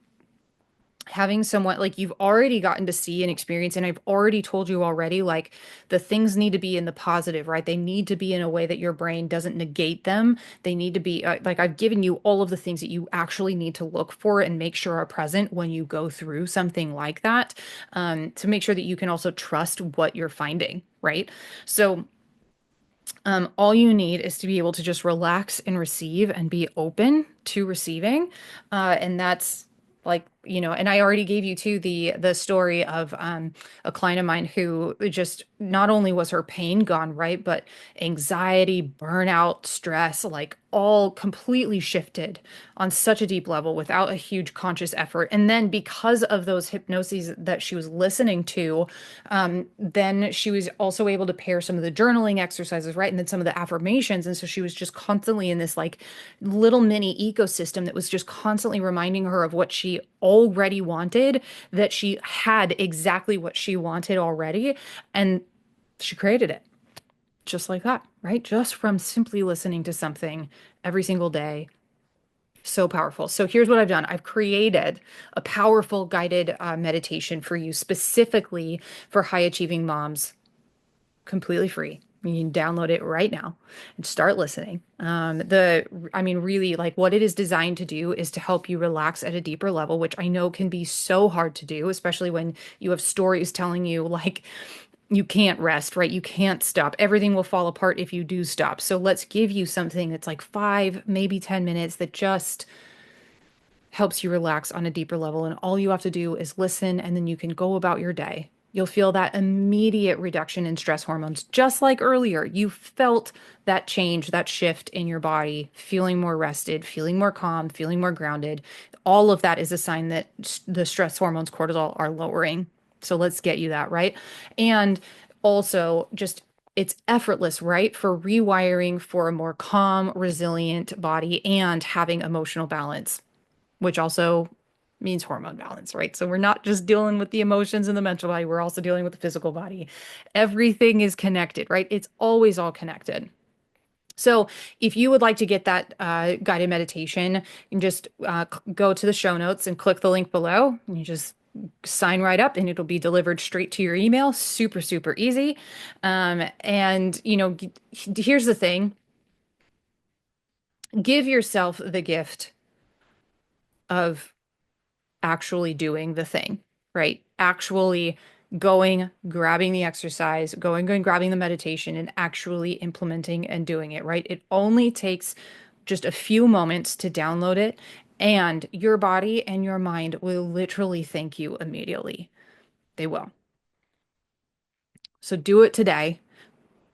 someone like you've already gotten to see and experience, and I've already told you already, like the things need to be in the positive, right? They need to be in a way that your brain doesn't negate them. They need to be like I've given you all of the things that you actually need to look for and make sure are present when you go through something like that, to make sure that you can also trust what you're finding, right? So all you need is to be able to just relax and receive and be open to receiving. And that's like, and I already gave you too the story of a client of mine who just not only was her pain gone, right, but anxiety, burnout, stress, like all completely shifted on such a deep level without a huge conscious effort. And then because of those hypnoses that she was listening to, then she was also able to pair some of the journaling exercises, right? And then some of the affirmations. And so she was just constantly in this like little mini ecosystem that was just constantly reminding her of what she already wanted, that she had exactly what she wanted already. And she created it just like that, right? Just from simply listening to something every single day. So powerful. So here's what I've done. I've created a powerful guided meditation for you specifically for high achieving moms, completely free. You can download it right now and start listening. I mean, really, like what it is designed to do is to help you relax at a deeper level, which I know can be so hard to do, especially when you have stories telling you like you can't rest, right? You can't stop. Everything will fall apart if you do stop. So let's give you something that's like 5, maybe 10 minutes that just helps you relax on a deeper level. And all you have to do is listen, and then you can go about your day. You'll feel that immediate reduction in stress hormones, just like earlier. You felt that change, that shift in your body, feeling more rested, feeling more calm, feeling more grounded. All of that is a sign that the stress hormones, cortisol, are lowering. So let's get you that, right? And also, just it's effortless, right? For rewiring for a more calm, resilient body and having emotional balance, which also means hormone balance, right? So we're not just dealing with the emotions and the mental body, we're also dealing with the physical body. Everything is connected, right? It's always all connected. So if you would like to get that guided meditation, you can just go to the show notes and click the link below. And you just sign right up and it'll be delivered straight to your email. Super, super easy. And, here's the thing, give yourself the gift of actually doing the thing, right? Actually going, grabbing the exercise, going, grabbing the meditation, and actually implementing and doing it, right? It only takes just a few moments to download it, and your body and your mind will literally thank you immediately. They will. So do it today.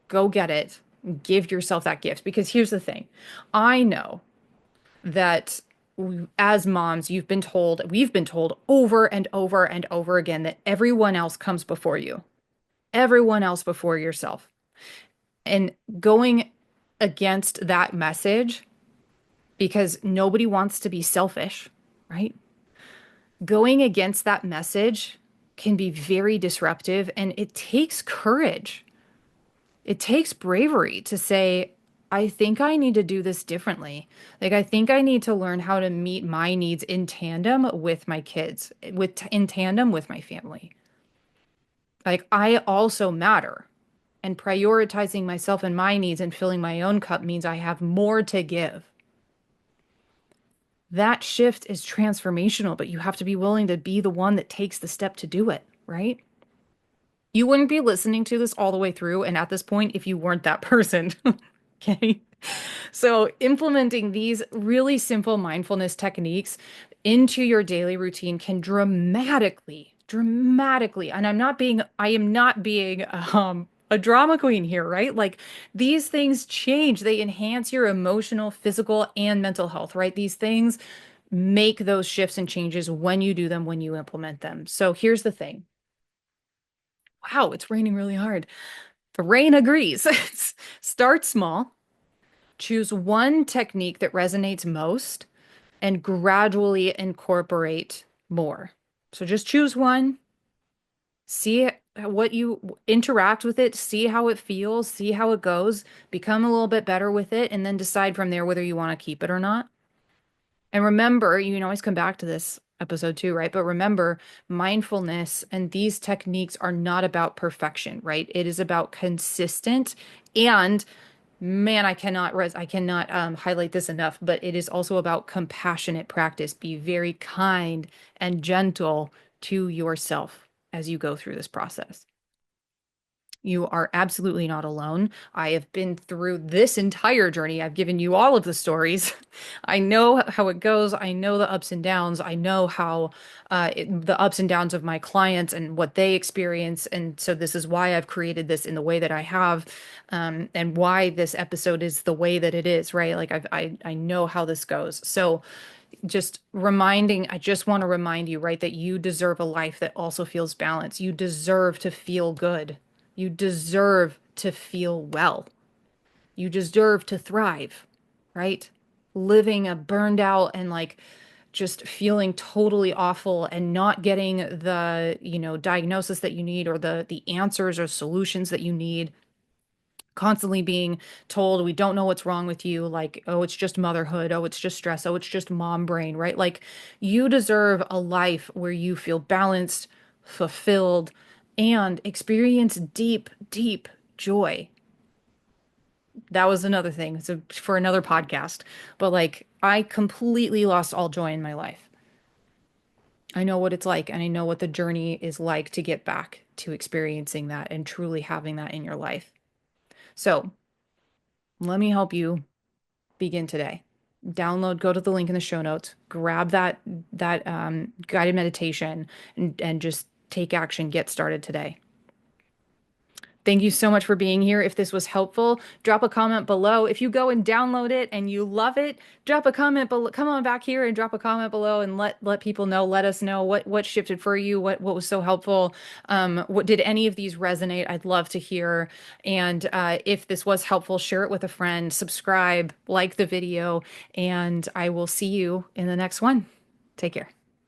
Go get it. Give yourself that gift because here's the thing. I know that as moms, we've been told over and over and over again that everyone else comes before you, everyone else before yourself. And going against that message, because nobody wants to be selfish, right? Going against that message can be very disruptive and it takes courage. It takes bravery to say, I think I need to do this differently. Like, I think I need to learn how to meet my needs in tandem with my kids, in tandem with my family. Like, I also matter. And prioritizing myself and my needs and filling my own cup means I have more to give. That shift is transformational, but you have to be willing to be the one that takes the step to do it, right? You wouldn't be listening to this all the way through and at this point if you weren't that person. Okay. So, implementing these really simple mindfulness techniques into your daily routine can dramatically, and I am not being a drama queen here, right? Like these things change, they enhance your emotional, physical, and mental health, right? These things make those shifts and changes when you do them, when you implement them. So, here's the thing. Wow, it's raining really hard. The rain agrees. Start small. Choose one technique that resonates most and gradually incorporate more. So just choose one, see what you interact with it, see how it feels, see how it goes, become a little bit better with it, and then decide from there whether you want to keep it or not. And remember, you can always come back to this episode too, right? But remember, mindfulness and these techniques are not about perfection, right? It is about consistent and man, I cannot highlight this enough, but it is also about compassionate practice. Be very kind and gentle to yourself as you go through this process. You are absolutely not alone. I have been through this entire journey. I've given you all of the stories. I know how it goes. I know the ups and downs. I know how the ups and downs of my clients and what they experience. And so this is why I've created this in the way that I have, and why this episode is the way that it is, right? Like I know how this goes. So I just want to remind you, right, that you deserve a life that also feels balanced. You deserve to feel good. You deserve to feel well. You deserve to thrive, right? Living a burned out and like just feeling totally awful and not getting the, diagnosis that you need or the answers or solutions that you need, constantly being told we don't know what's wrong with you, like, oh, it's just motherhood, oh, it's just stress, oh, it's just mom brain, right? Like you deserve a life where you feel balanced, fulfilled, and experience deep, deep joy. that was another thing. So for another podcast. But like I completely lost all joy in my life. I know what it's like, and I know what the journey is like to get back to experiencing that and truly having that in your life. So let me help you begin today. Download, go to the link in the show notes, grab that guided meditation and just take action, get started today. Thank you so much for being here. If this was helpful, drop a comment below. If you go and download it and you love it, drop a comment below. Come on back here and drop a comment below and let people know, let us know what shifted for you, what was so helpful. What did any of these resonate? I'd love to hear. And if this was helpful, share it with a friend, subscribe, like the video, and I will see you in the next one. Take care.